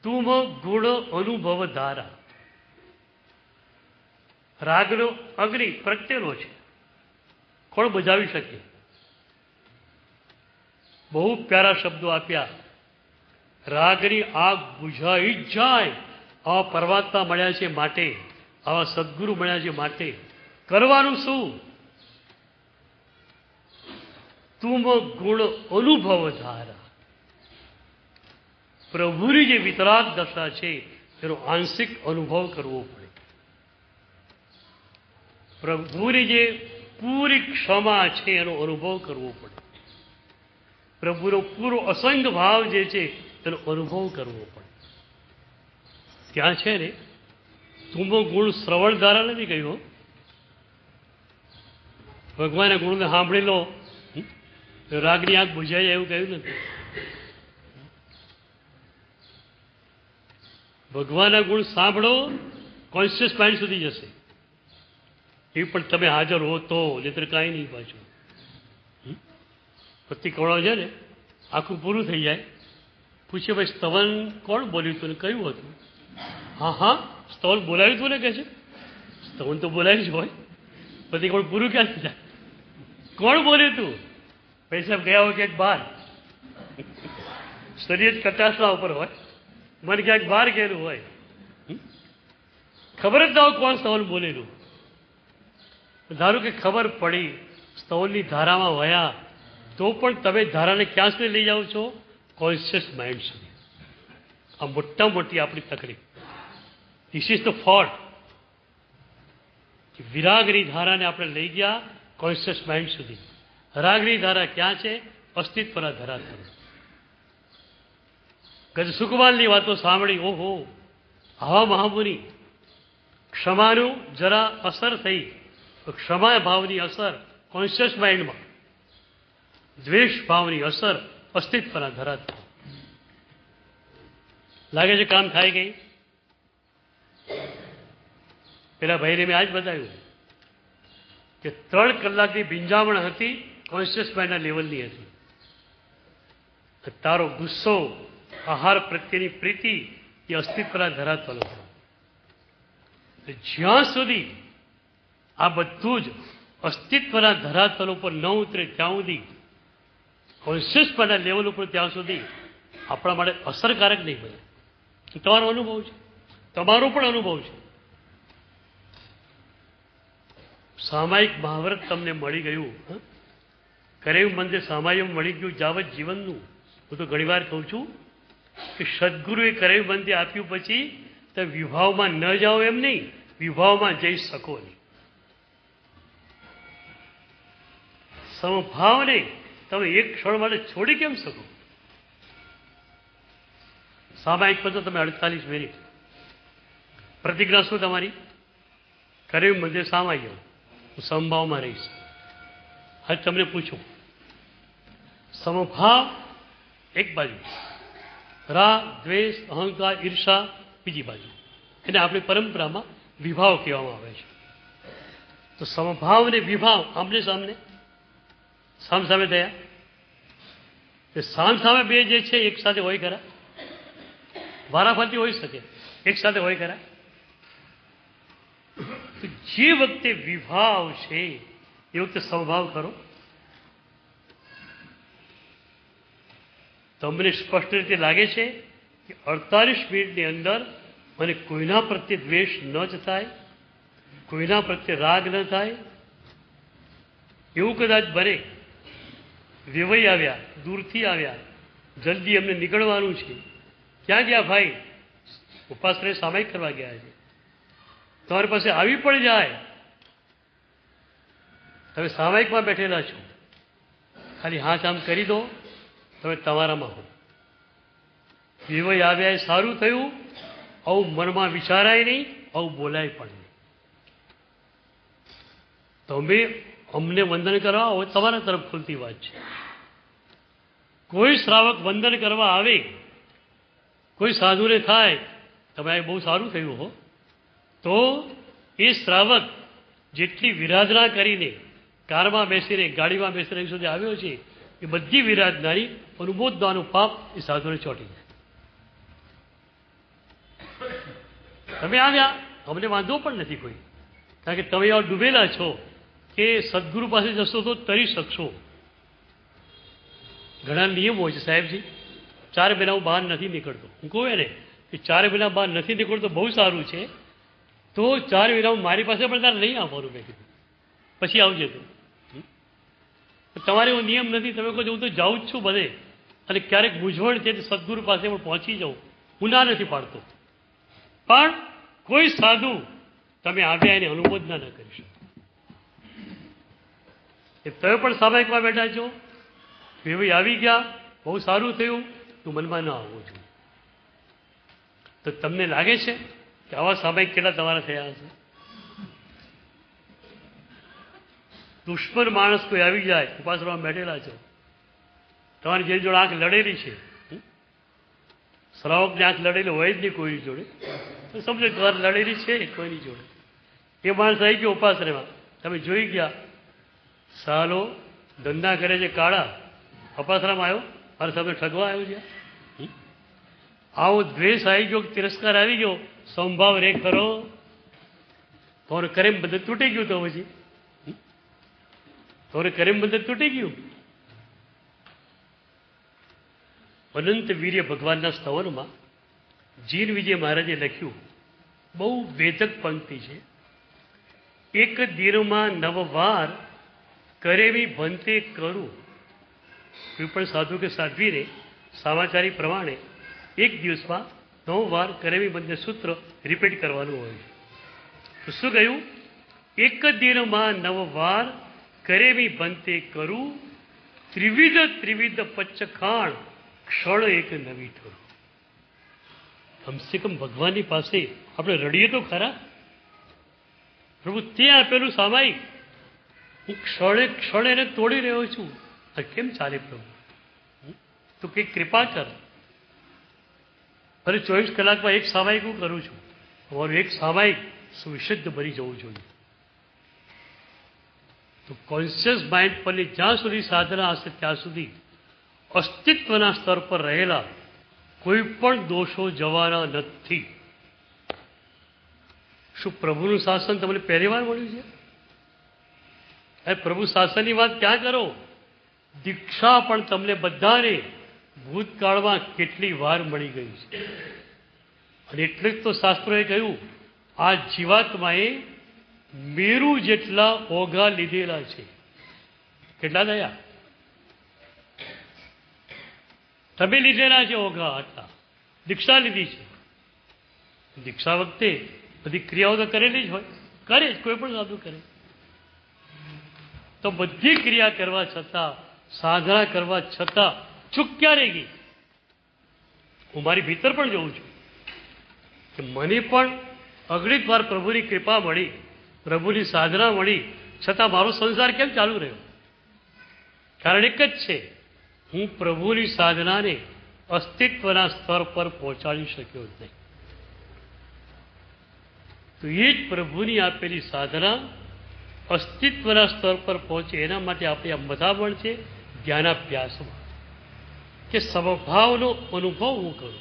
તુમ ગુણ અનુભવ ધારા. રાગનો અગ્નિ પ્રત્યેનો છે, કોણ બુઝાવી શકે? બહુ પ્યારા શબ્દો આપ્યા. રાગની આગ બુઝાઈ જ જાય. આવા પરમાત્મા મળ્યા છે માટે, આવા સદગુરુ મળ્યા છે માટે કરવાનું શું? તુમ ગુણ અનુભવ ધારા. પ્રભુની જે વિતરાગ દશા છે એનો આંશિક અનુભવ કરવો પડે. પ્રભુની જે પૂરી ક્ષમા છે એનો અનુભવ કરવો પડે. પ્રભુનો પૂરો અસંગ ભાવ જે છે એનો અનુભવ કરવો પડે. ત્યાં છે ને તુમો ગુણ શ્રવણ ધારા નથી કહ્યું. ભગવાનના ગુણને સાંભળી લો, રાગની આંખ બુઝાય એવું કહ્યું નથી. ભગવાનના ગુણ સાંભળો, કોન્શિયસ માઇન્ડ સુધી જશે. એ પણ તમે હાજર હો તો, નહીતર કાંઈ નહીં. પાછું પતિ કવળો છે ને આખું પૂરું થઈ જાય. પૂછે ભાઈ સ્તવન કોણ બોલ્યું હતું ને કયું હતું? હા હા સ્તવન બોલાવ્યું હતું ને કે છે. સ્તવન તો બોલાવ્યું જ હોય, પતિ કવળ પૂરું ક્યાં થઈ જાય? કોણ બોલ્યું હતું? પૈસા ગયા હોય ક્યાંક બહાર, શરીર કચાસના ઉપર હોય, મન ક્યાંક બહાર ગયેલું હોય, ખબર જ ના હોય કોણ સ્તવન બોલેલું. ધારો કે ખબર પડી, સ્તવનની ધારામાં વયા, તો પણ તમે ધારાને ક્યાં સુધી લઈ જાઓ છો? કોન્શિયસ માઇન્ડ સુધી. આ મોટા મોટી આપણી તકલીફ. This is the fault. વિરાગની ધારાને આપણે લઈ ગયા કોન્શિયસ માઇન્ડ સુધી. રાગની ધારા ક્યાં છે? અસ્તિત્વના ધરાતલ. ગજ સુકમાલની વાતો સાંભળી, ઓહો આવા મહામુનિ. ક્ષમાનું જરા અસર થઈ તો ક્ષમા ભાવની અસર કોન્શિયસ માઇન્ડમાં, દ્વેષ ભાવની અસર અસ્તિત્વના ધરાતલ. લાગે છે કામ થાય ગઈ. પેલા ભાઈને મેં આજ બતાવ્યું કે 3 કલાકની ભીંજામણ હતી, કોન્શિયસ માઇન્ડના લેવલની હતી. તારો ગુસ્સો, આહાર પ્રત્યેની પ્રીતિ એ અસ્તિત્વના ધરાતલ હતો. જ્યાં સુધી આ બધું જ અસ્તિત્વના ધરાતલ ઉપર ન ઉતરે ત્યાં સુધી, કોન્શિયસ માઇન્ડના લેવલ ઉપર ત્યાં સુધી આપણા માટે અસરકારક નહીં બને. તમારો અનુભવ છે, તમારો પણ અનુભવ છે. સામાયિક મહાવ્રત તમને મળી ગયું, કરેવું મંદિર સામાયિક મળી ગયું જાવત જીવનનું. હું તો ઘણી વાર કહું છું કે સદગુરુએ કરેવું મંદિર આપ્યું પછી તમે વિભાવમાં ન જાઓ એમ નહીં, વિભાવમાં જઈ શકો નહીં. સમભાવને તમે એક ક્ષણ માટે છોડી કેમ શકો? સામાયિક પર તો તમે 48 મિનિટ પ્રતિજ્ઞા શું તમારી? કરેવું મંદિર સામાયિક, હું સમભાવમાં રહીશ. હવે તમને પૂછું, સમભાવ એક બાજુ, રાગ, દ્વેષ, અહંકાર, ઈર્ષા બીજી બાજુ. એને આપણી પરંપરામાં વિભાવ કહેવામાં આવે છે. તો સમભાવ અને વિભાવ આમને સામને સામસામે થયા. સામસામે બે જે છે એક સાથે હોય ખરા? વારાફરતી હોઈ શકે, એક સાથે હોય ખરા? તો જે વખતે વિભાવ છે એ વખતે સમભાવ કરો. તમને સ્પષ્ટ રીતે લાગે છે કે 48 મિનિટની અંદર મને કોઈના પ્રત્યે દ્વેષ ન જ થાય, કોઈના પ્રત્યે રાગ ન થાય. એવું કદાચ બને, વેવાઈ આવ્યા, દૂરથી આવ્યા, જલ્દી એમને નીકળવાનું છે. ક્યાં ગયા ભાઈ? ઉપાસરે સામાયિક કરવા ગયા છે. તમારી પાસે આવી પણ જાય, તમે સામાયિકમાં બેઠેલા છો, ખાલી હાથ આમ કરી દો, તમે તમારામાં હો. વેવાઈ આવ્યા એ સારું થયું, આવું મનમાં વિચારાય નહીં, આવું બોલાય પણ નહીં. તમે અમને વંદન કરવા હોય તમારા તરફ ખુલતી વાત છે. કોઈ શ્રાવક વંદન કરવા આવે, કોઈ સાધુને થાય તમે બહુ સારું થયું હો, તો એ શ્રાવક જેટલી વિરાધના કરીને કારમાં બેસીને ગાડીમાં બેસીને અહીં સુધી આવ્યો છે, એ બધી વિરાધનારી અનુમોદવાનું પાપ એ સાધુને ચોંટી જાય. તમે આવ્યા, અમને વાંધો પણ નથી કોઈ, કારણ કે તમે એવા ડૂબેલા છો કે સદગુરુ પાસે જશો તો તરી શકશો. ઘણા નિયમ હોય છે સાહેબજી, 4 મહિના હું બહાર નથી નીકળતો. હું કહું એને કે 4 મહિના બહાર નથી નીકળતો બહુ સારું છે, તો 4 મહિના મારી પાસે પણ તારે નહીં આવવાનું. મેં કીધું પછી આવજે તું. તમારે એવો નિયમ નથી. તમે કહો હું તો જાઉં જ છું બધે, અને ક્યારેક મૂંઝવણ છે સદગુરુ પાસે પણ પહોંચી જાઉં, હું ના નથી પાડતો. પણ કોઈ સાધુ તમે આવ્યા એને અનુમોદના ન કરી શકો. એ તમે પણ સામાયિકમાં બેઠા છો, વેવાઈ આવી ગયા, બહુ સારું થયું, તું મનમાં ન આવવું છું. તો તમને લાગે છે કે આવા સામાયિક કેટલા તમારા થયા હશે? દુશ્મન માણસ કોઈ આવી જાય, ઉપાસવામાં બેઠેલા છો, તમારી જેની જોડે આંખ લડેલી છે, શ્રાવકની આંખ લડેલી હોય જ નહીં કોઈની જોડે, તો સમજો તમારે લડેલી છે કોઈની જોડે. એ માણસ આવી ગયો ઉપાસનામાં, તમે જોઈ ગયા, સાલો ધંધા કરે છે કાળા, અપાસરામાં આવ્યો, મારા સામે ઠગવા આવ્યો છે. આવો દ્વેષ આવી ગયો, તિરસ્કાર આવી ગયો, સંભાવ રે ખરો, તમારું કરેમ બધું તૂટી ગયું. તો પછી તમારું કરેમ બધું તૂટી ગયું. અનંત વીર્ય ભગવાનના સ્તવનમાં જીન વિજય મહારાજે લખ્યું, બહુ વેધક પંક્તિ છે. એક દિનમાં 9 વાર કરેવી ભંતે કરું. કોઈ પણ સાધુ કે સાધ્વીને સમાચારી પ્રમાણે એક દિવસમાં 9 વાર કરેવી બંને સૂત્ર રિપીટ કરવાનું હોય છે. તો શું કહ્યું? એક દિનમાં 9 વાર કરેવી બંતે કરું, ત્રિવિધ પચ્ચખાણ ક્ષણ એક નવી ઠરું. કમસે કમ ભગવાનની પાસે આપણે રડીએ તો ખરા. પ્રભુ તે આપેલું સામાયિક હું ક્ષણે ક્ષણે એને તોડી રહ્યો છું. આ કેમ ચાલે પ્રભુ? તું કંઈક કૃપા કર. અરે 24 કલાકમાં એક સામાયિક હું કરું છું. અમારું એક સામાયિક સુવિશુદ્ધ બની જવું જોઈએ. તો કોન્શિયસ માઇન્ડ પરની જ્યાં સુધી સાધના હશે ત્યાં સુધી અસ્તિત્વના સ્તર પર રહેલા કોઈ પણ દોષો જવાના નથી. શું પ્રભુનું શાસન તમને પહેલી વાર મળ્યું છે? અરે પ્રભુ શાસનની વાત ક્યાં કરો, દીક્ષા પણ તમને બધાને ભૂતકાળમાં કેટલી વાર મળી ગઈ છે. અને એટલે જ તો શાસ્ત્રોએ કહ્યું, આ જીવાત્માએ મેરુ જેટલા ઓઘા લીધેલા છે. કેટલા થયા? તમે લીધેલા છે ઓઘા આટલા. દીક્ષા લીધી છે. દીક્ષા વખતે બધી ક્રિયાઓ તો કરેલી જ હોય, કરે જ, કોઈ પણ સાધુ કરે. તો બધી ક્રિયા કરવા છતાં, સાધના કરવા છતાં ચૂક્યા રહી ગઈ. હું મારી ભીતર પણ જોઉં છું કે મને પણ અગણિત વાર પ્રભુની કૃપા મળી, પ્રભુની સાધના મળી, છતાં મારો સંસાર કેમ ચાલુ રહ્યો? કારણ એક જ છે, હું પ્રભુની સાધનાને અસ્તિત્વના સ્તર પર પહોંચાડી શક્યો નહીં. તો એ જ પ્રભુની આપેલી સાધના અસ્તિત્વના સ્તર પર પહોંચે એના માટે આપણે આ મથામણ છે જ્ઞાનાભ્યાસમાં, કે સમભાવનો અનુભવ હું કરું.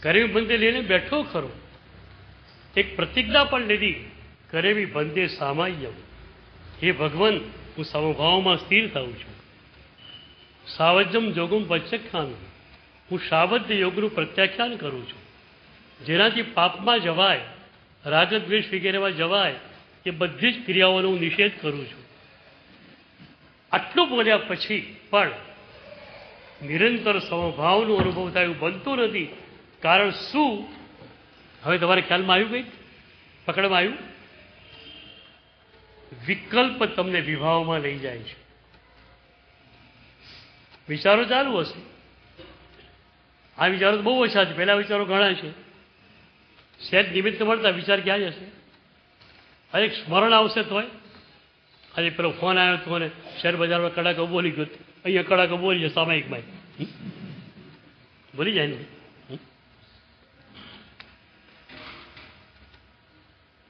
કરેવી બંધે લઈને બેઠો ખરો, એક પ્રતિજ્ઞા પણ લીધી, કરેવી બંધે સામાન્ય. હે ભગવાન, હું સમભાવમાં સ્થિર થાઉં છું. સાવજ્યમ જોગમ વચ્ચખાનું, હું સાવધ્ય યોગનું પ્રત્યાખ્યાન કરું છું. જેનાથી પાપમાં જવાય, રાગદ્વેષ વગેરેમાં જવાય, એ બધી જ ક્રિયાઓનો હું નિષેધ કરું છું. આટલું બોલ્યા પછી પણ નિરંતર સમભાવનો અનુભવ થાય એવું બનતું નથી. કારણ શું? હવે તમારે ખ્યાલમાં આવ્યું? કંઈક પકડમાં આવ્યું? વિકલ્પ તમને વિભાવમાં લઈ જાય છે. વિચારો ચાલુ હશે, આ વિચારો તો બહુ ઓછા છે, પહેલા વિચારો ઘણા છે. સહેજ નિમિત્ત મળતા વિચાર ક્યાં જશે? અરે સ્મરણ આવશે તો હોય. આજે પેલો ફોન આવ્યો હતો અને શેર બજારમાં કડાકો બોલી ગયો, અહીંયા કડાકો બોલી જાય સામાયિકમાં, બોલી જાય ને.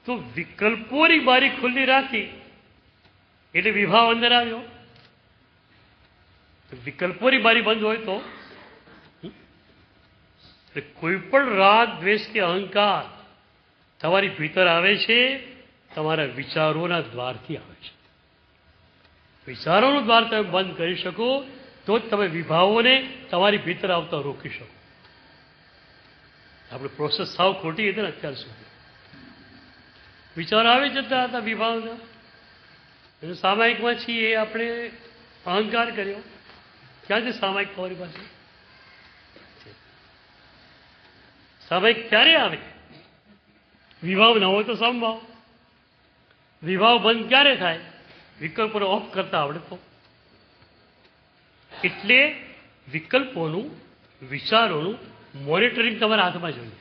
તો વિકલ્પોની બારી ખુલ્લી રાખી એટલે વિભાવ અંદર આવ્યો. વિકલ્પોની બારી બંધ હોય તો કોઈ પણ રાગ, દ્વેષ કે અહંકાર તમારી ભીતર આવે છે, તમારા વિચારોના દ્વારથી આવે છે. વિચારોનું દ્વાર તમે બંધ કરી શકો તો જ તમે વિભાવોને તમારી ભીતર આવતા રોકી શકો. આપણે પ્રોસેસ સાવ ખોટી હતી ને અત્યાર સુધી. વિચારો આવી જતા હતા વિભાવના, સામાયિકમાં છીએ આપણે અહંકાર કર્યો. ક્યાંથી સામાયિક તમારી પાસે? સામાયિક ક્યારે આવે? વિભાવ ન હોય તો સમભાવ. વિભાવ બંધ ક્યારે થાય? વિકલ્પોને ઓફ કરતા આવડે તો. એટલે વિકલ્પોનું, વિચારોનું મોનિટરિંગ તમારા હાથમાં જોઈએ.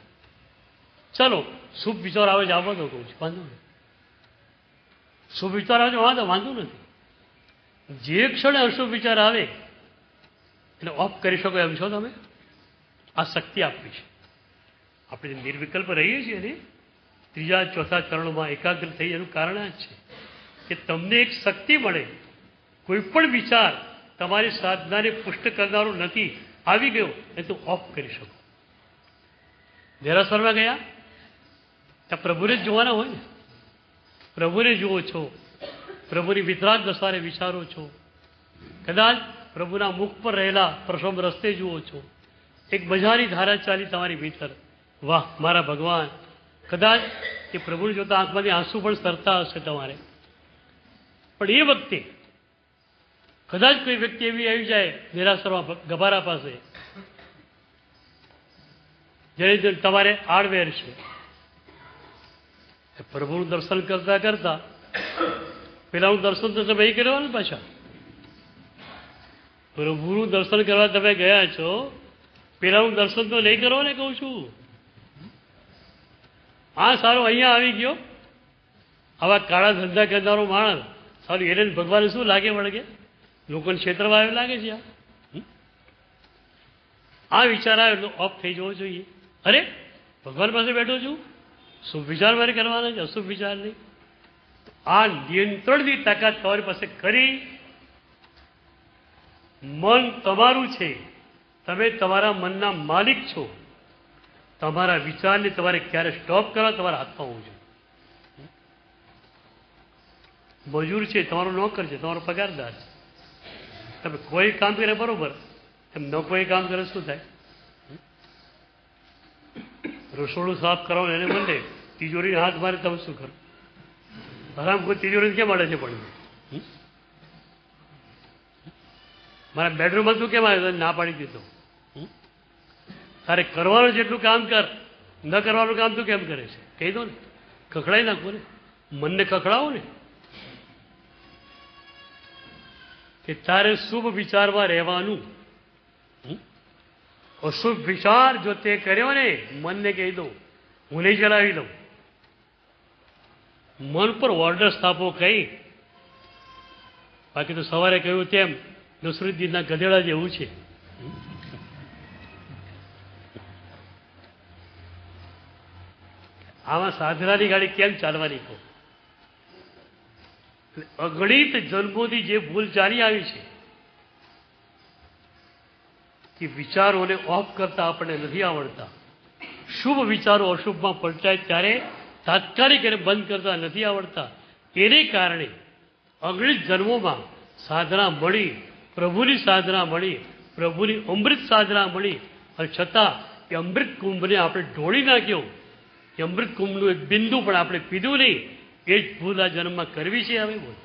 ચાલો, શુભ વિચાર આવે છે આવવા દો, કહું છું, વાંધો નહીં. શુભ વિચાર આવે છે વાંધો નથી. જે ક્ષણે અશુભ વિચાર આવે એટલે ઓફ કરી શકો એમ છો તમે. આ શક્તિ આપવી છે. આપણે નિર્વિકલ્પ રહીએ છીએ ને, ત્રીજા ચોથા ચરણમાં એકાગ્ર થઈ એનું કારણ આ જ છે કે તમને એક શક્તિ મળે. કોઈ પણ વિચાર તમારી સાધનાને પુષ્ટ કરનારો નથી, આવી ગયો એ તો ઓફ કરી શકો. દેરાસરમાં ગયા ત્યાં પ્રભુને જ જોવાના હોય ને. પ્રભુને જુઓ છો, પ્રભુની વિતરાગ દશાને વિચારો છો, કદાચ પ્રભુના મુખ પર રહેલા પ્રસમ રસ્તે જુઓ છો, એક મજાની ધારા ચાલી તમારી ભીતર, વાહ મારા ભગવાન. કદાચ એ પ્રભુને જોતા આંખમાંથી આંસુ પણ સરતા હશે તમારે. પણ એ વખતે કદાચ કોઈ વ્યક્તિ એવી આવી જાય દેરાસરમાં ગભારા પાસે, જેને તમારે આડવેર છે. પ્રભુનું દર્શન કરતા કરતા પેલાનું દર્શન તો તમે એ કરવાનું પાછા. પ્રભુનું દર્શન કરવા તમે ગયા છો, પેલાનું દર્શન તો નહીં કરો ને, કહું છું. હા સારું, અહીંયા આવી ગયો, આવા કાળા ધંધા કરનારો માણસ, સારું એને ભગવાન શું લાગે વળગે? લોકોને ક્ષેત્રમાં આવે લાગે છે. આ વિચાર આવે એટલે ઓફ થઈ જવો જોઈએ. અરે ભગવાન પાસે બેઠો છું, શુભ વિચાર મારે કરવાના છે, અશુભ વિચાર નહીં. આ નિયંત્રણની તાકાત તમારી પાસે કરી. મન તમારું છે, તમે તમારા મનના માલિક છો. તમારા વિચારને તમારે ક્યારે સ્ટોપ કરવા તમારા હાથમાં હોવું જોઈએ. મજૂર છે, તમારો નોકર છે, તમારો પગારદાર છે. તમે કોઈ કામ કરે બરોબર, એમ ન કોઈ કામ કરે શું થાય? રસોડું સાફ કરવાનું એને મને તિજોરીને હાથ મારે તમે શું કરો? આરામ કોઈ તિજોરી કેમ મળે છે? પણ મારા બેડરૂમમાં તું કેમ આવ્યો? ના પાડી દીધો. તારે કરવાનું જેટલું કામ કર, ન કરવાનું કામ તું કેમ કરે છે? કહી દો ને, ખખડાઈ નાખો ને, મનને ખખડાવો ને. કે તારે શુભ વિચારમાં રહેવાનું. અશુભ વિચાર જો તે કર્યો ને, મનને કહી દો હું નહીં ચલાવી લઉં. મન પર ઓર્ડર સ્થાપો કઈ. બાકી તો સવારે કહ્યું તેમ નસરુદ્દીનના ગધેડા જેવું છે. આમાં સાધનાની ગાડી કેમ ચાલવાની કહો? અગણિત જન્મોથી જે ભૂલ ચાલી આવી છે કે વિચારોને ઓફ કરતા આપણને નથી આવડતા, શુભ વિચારો અશુભમાં પલટાય ત્યારે તાત્કાલિક એને બંધ કરતા નથી આવડતા. એને કારણે અગણિત જન્મોમાં સાધના મળી, પ્રભુની સાધના મળી, પ્રભુની અમૃત સાધના મળી, અને છતાં એ અમૃત કુંભને આપણે ઢોળી નાખ્યો. એ અમૃત કુંભનું એક બિંદુ પણ આપણે પીધું નહીં. એ જ ભૂલ આ જન્મમાં કરવી છે. હવે બોલ,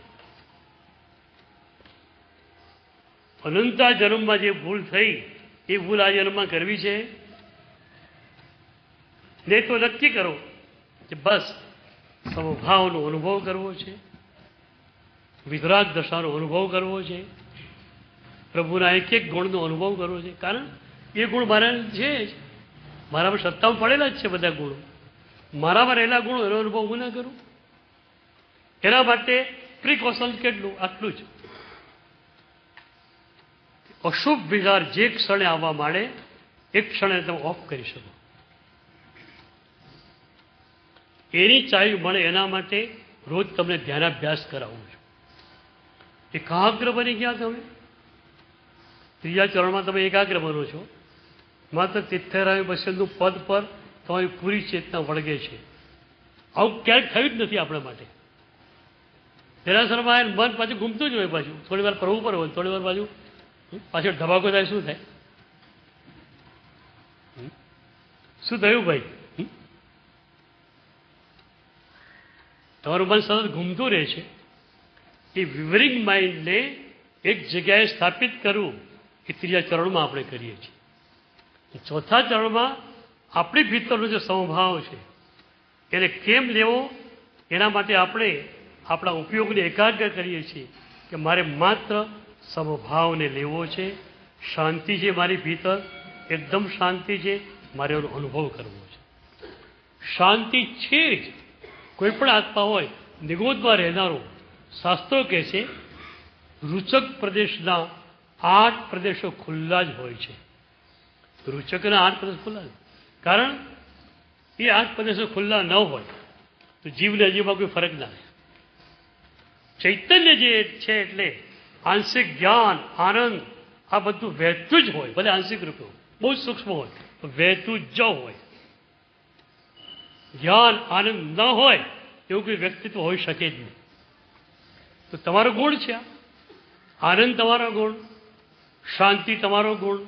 અનંતા જન્મમાં જે ભૂલ થઈ એ ભૂલ આ જન્મમાં કરવી છે ને? તો નક્કી કરો કે બસ સમભાવનો અનુભવ કરવો છે, વિતરાગ દશાનો અનુભવ કરવો છે, પ્રભુના એક એક ગુણનો અનુભવ કરવો છે. કારણ એ ગુણ મારા છે જ, મારામાં સત્તામાં પડેલા જ છે બધા ગુણો. મારામાં રહેલા ગુણો એનો અનુભવ હું ના કરું? એના માટે પ્રિકોશન કેટલું? આટલું જ. અશુભ વિચાર જે ક્ષણે આવવા માંડે એ ક્ષણે તમે ઓફ કરી શકો. એની ચાવી મળે એના માટે રોજ તમને ધ્યાનાભ્યાસ કરાવું છું. એકાગ્ર બની ગયા તમે. ત્રીજા ચરણમાં તમે એકાગ્ર બનો છો. માત્ર તિથ્થેરામી બસંતનું પદ પર તમારી પૂરી ચેતના વળગે છે. આવું ક્યારેક થયું જ નથી આપણા માટે. દેરાસરમાં મન પાછું ઘૂમતું જ હોય, પાછું થોડી વાર પ્રભુ પર હોય, થોડી વાર પાછું પાછળ ધબાકો થાય. શું થાય? શું થયું ભાઈ? તમારું મન સતત ઘૂમતું રહે છે. એ વિવરિંગ માઇન્ડને એક જગ્યાએ સ્થાપિત કરવું એ ત્રીજા ચરણમાં આપણે કરીએ છીએ. ચોથા ચરણમાં આપણી ભીતરનો જે સમભાવ છે એને કેમ લેવો એના માટે આપણે આપણા ઉપયોગને એકાગ્ર કરીએ છીએ કે મારે માત્ર સમભાવને લેવો છે. શાંતિ છે મારી ભીતર, એકદમ શાંતિ છે, મારે એનો અનુભવ કરવો છે. શાંતિ છે જ. કોઈ પણ આત્મા હોય નિગોદમાં રહેનારો, શાસ્ત્રો કહે છે રૂચક પ્રદેશના 8 પ્રદેશો ખુલ્લા જ હોય છે. રૂચકના 8 પ્રદેશ ખુલ્લા છે. કારણ એ 8 પ્રદેશો ખુલ્લા ન હોય તો જીવને હજીમાં કોઈ ફરક ના રહે. ચૈતન્ય જે છે એટલે આંશિક જ્ઞાન, આનંદ આ બધું વહેતું જ હોય. ભલે આંશિક રૂપે હોય, બહુ સૂક્ષ્મ હોય, તો વહેતું જ હોય. જ્ઞાન આનંદ ન હોય એવું કોઈ વ્યક્તિત્વ હોઈ શકે જ નહીં. તો તમારો ગુણ છે આનંદ, તમારો ગુણ, શાંતિ તમારો ગુણ,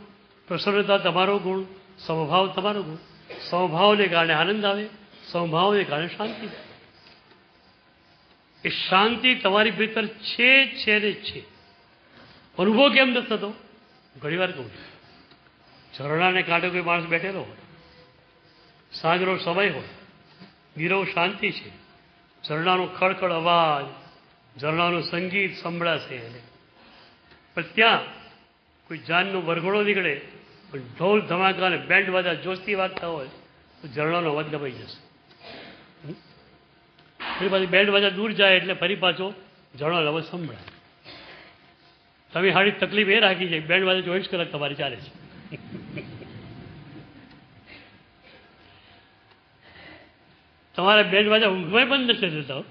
પ્રસન્નતા તમારો ગુણ, સમભાવ તમારો ગુણ. સમભાવને કારણે આનંદ આવે, સમભાવને કારણે શાંતિ. એ શાંતિ તમારી ભીતર છે ને છે. અનુભવ કેમ નથી થતો? ઘણી વાર કહું છું, ઝરણાને કાંઠે કોઈ માણસ બેઠેલો હોય, સાંજનો સમય હોય, નીરવ શાંતિ છે, ઝરણાનો ખડખડ અવાજ, ઝરણાનું સંગીત સંભળાશે એને. પણ ત્યાં કોઈ જાનનો વરઘોડો નીકળે, ઢોલ ધમાકા અને બેન્ડ વાજા જોશથી વાગતા હોય તો ઝરણાનો અવાજ દબાઈ જશે. ફરી પાછી બેન્ડ વાજા દૂર જાય એટલે ફરી પાછો ઝરણાનો અવાજ સંભળાય. તમે હારી તકલીફ એ રાખી છે બેન્ડ વાજા 24 કલાક તમારી ચાલે છે. તમારા બેન્ડ વાજા ઊંઘમાં બંધ નથી થતા,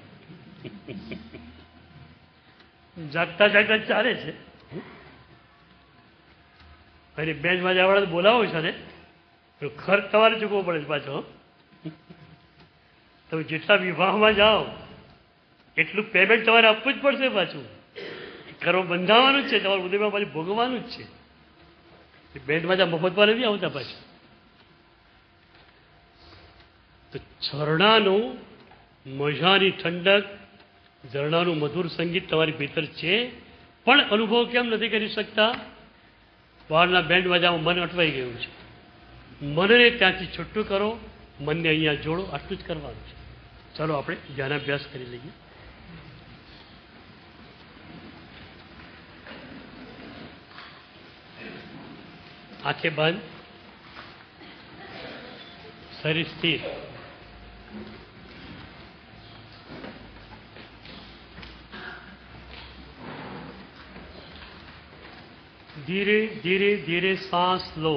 જાગતા જાગતા ચાલે છે. અને બેન્ડ વાજા વાળા બોલાવો છો ને તો ખર્ચ તમારે ચૂકવવો પડે છે પાછો. તમે જેટલા વિવાહમાં જાઓ એટલું પેમેન્ટ તમારે આપવું જ પડશે પાછું. કરવા બંધાવવાનું જ છે, તમારું ઉદયમાં પાછું ભોગવવાનું જ છે. બેન્ડ વાજા મફતમાં નથી આવતા પાછું. તો ઝરણાનું મજાની ઠંડક, ઝરણાનું મધુર સંગીત તમારી ભીતર છે, પણ અનુભવ કેમ નથી કરી શકતા? બહારના બેન્ડ વાજામાં મન અટવાઈ ગયું છે. મનને ત્યાંથી છૂટું કરો, મનને અહીંયા જોડો. આટલું જ કરવાનું છે. ચાલો આપણે ધ્યાનાભ્યાસ કરી લઈએ. આંખે બંધ, શરીર સ્થિર. ધીરે ધીરે ધીરે શ્વાસ લો.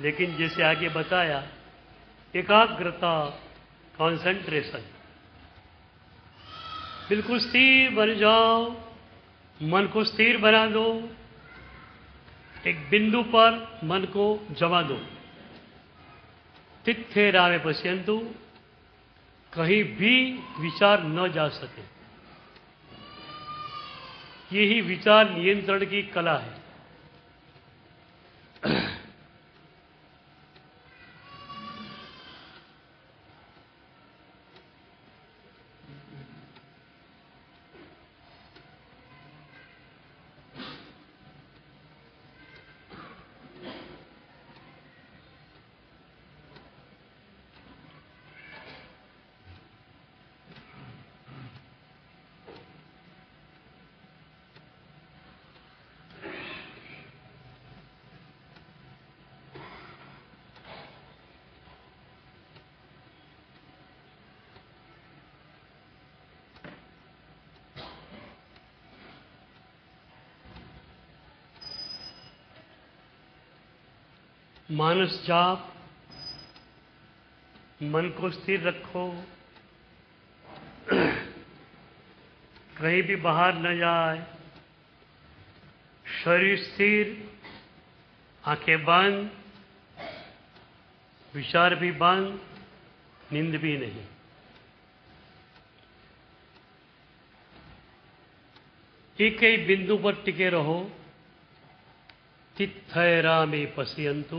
लेकिन जैसे आगे बताया, एकाग्रता, कंसंट्रेशन, बिल्कुल स्थिर बन जाओ, मन को स्थिर बना दो, एक बिंदु पर मन को जमा दो। तिथ्येरामे पश्यन्तु, कहीं भी विचार न जा सके। यही विचार नियंत्रण की कला है। मानस जाप, मन को स्थिर रखो, कहीं भी बाहर न जाए, शरीर स्थिर, आंखें बंद, विचार भी बंद, नींद भी नहीं। एक ही बिंदु पर टिके रहो। तिथ्येरामे पश्यन्तु,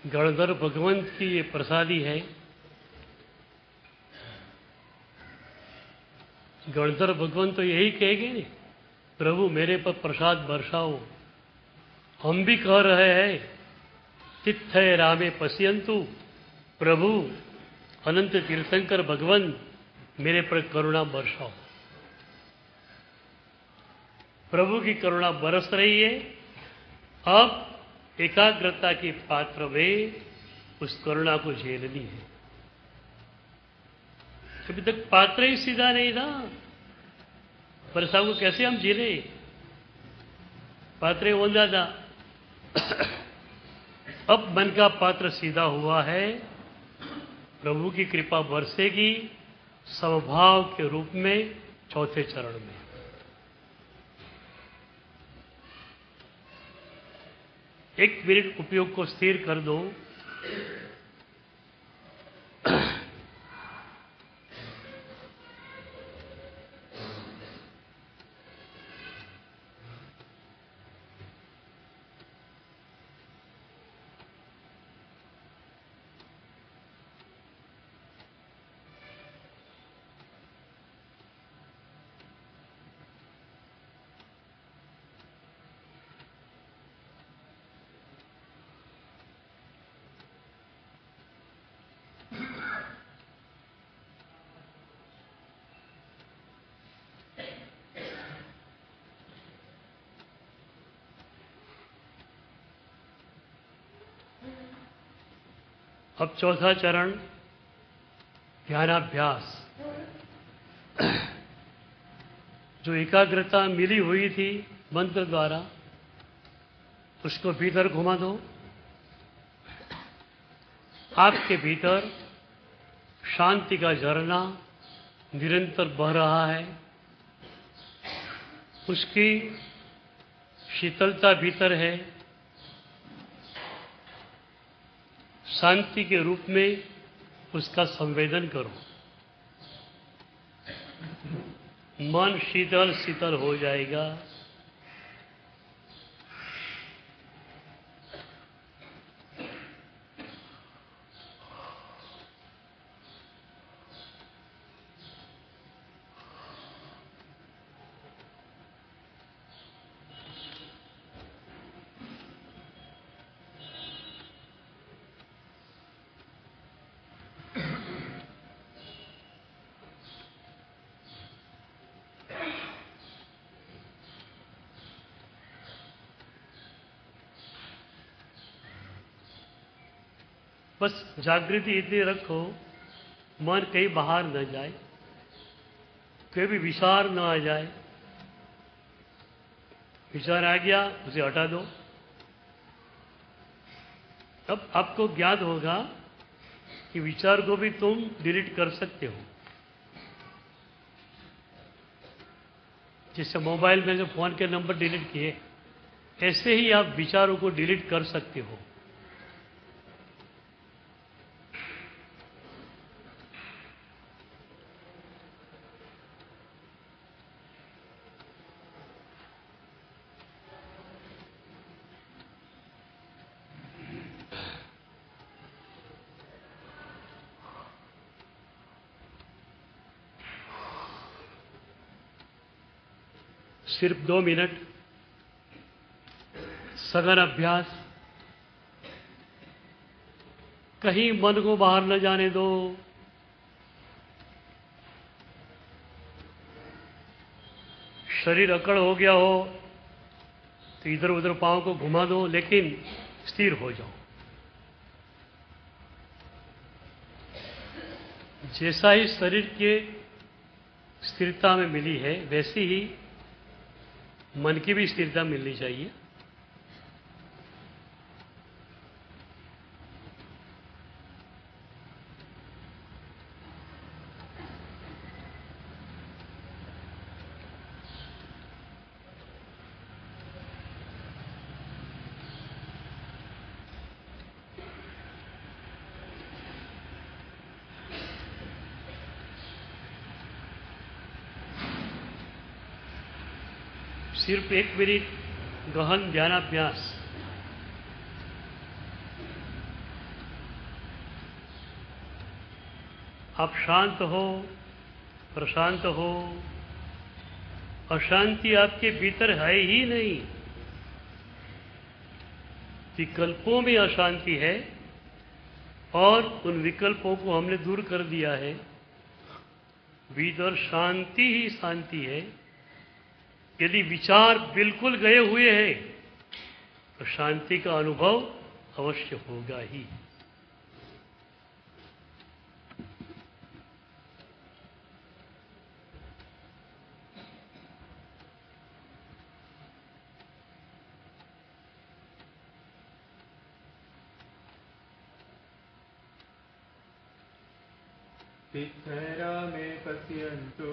गणधर भगवंत की ये प्रसादी है। गणधर भगवंत तो यही कहेंगे नहीं, प्रभु मेरे पर प्रसाद बरसाओ। हम भी कह रहे हैं, तिथ्येरामे पश्यन्तु, प्रभु अनंत तीर्थंकर भगवंत मेरे पर करुणा बरसाओ। प्रभु की करुणा बरस रही है। अब एकाग्रता के पात्र में उस करुणा को झेलनी है। अभी तक पात्र ही सीधा नहीं था, बरसा को कैसे हम झेले? पात्र ओंधा था। अब मन का पात्र सीधा हुआ है, प्रभु की कृपा बरसेगी समभाव के रूप में चौथे चरण में। एक मिनट उपयोग को स्थिर कर दो। अब चौथा चरण, ध्यानाभ्यास। जो एकाग्रता मिली हुई थी मंत्र द्वारा, उसको भीतर घुमा दो। आपके भीतर शांति का झरना निरंतर बह रहा है। उसकी शीतलता भीतर है। शांति के रूप में उसका संवेदन करो। मन शीतल शीतल हो जाएगा। बस जागृति इतनी रखो, मन कहीं बाहर न जाए, कोई भी विचार न आ जाए। विचार आ गया उसे हटा दो। तब आपको ज्ञात होगा कि विचार को भी तुम डिलीट कर सकते हो। जैसे मोबाइल में जो फोन के नंबर डिलीट किए, ऐसे ही आप विचारों को डिलीट कर सकते हो। सिर्फ 2 मिनट सघन अभ्यास, कहीं मन को बाहर न जाने दो। शरीर अकड़ हो गया हो तो इधर उधर पांव को घुमा दो, लेकिन स्थिर हो जाओ। जैसा ही शरीर के स्थिरता में मिली है, वैसी ही मन की भी स्थिरता मिलनी चाहिए। सिर्फ 1 मिनट गहन ध्यानाभ्यास। आप शांत हो, प्रशांत हो, अशांति आपके भीतर है ही नहीं। विकल्पों में अशांति है और उन विकल्पों को हमने दूर कर दिया है। भीतर शांति ही शांति है। यदि विचार बिल्कुल गए हुए हैं तो शांति का अनुभव अवश्य होगा ही। तिष्ठरा मे पश्यन्तु।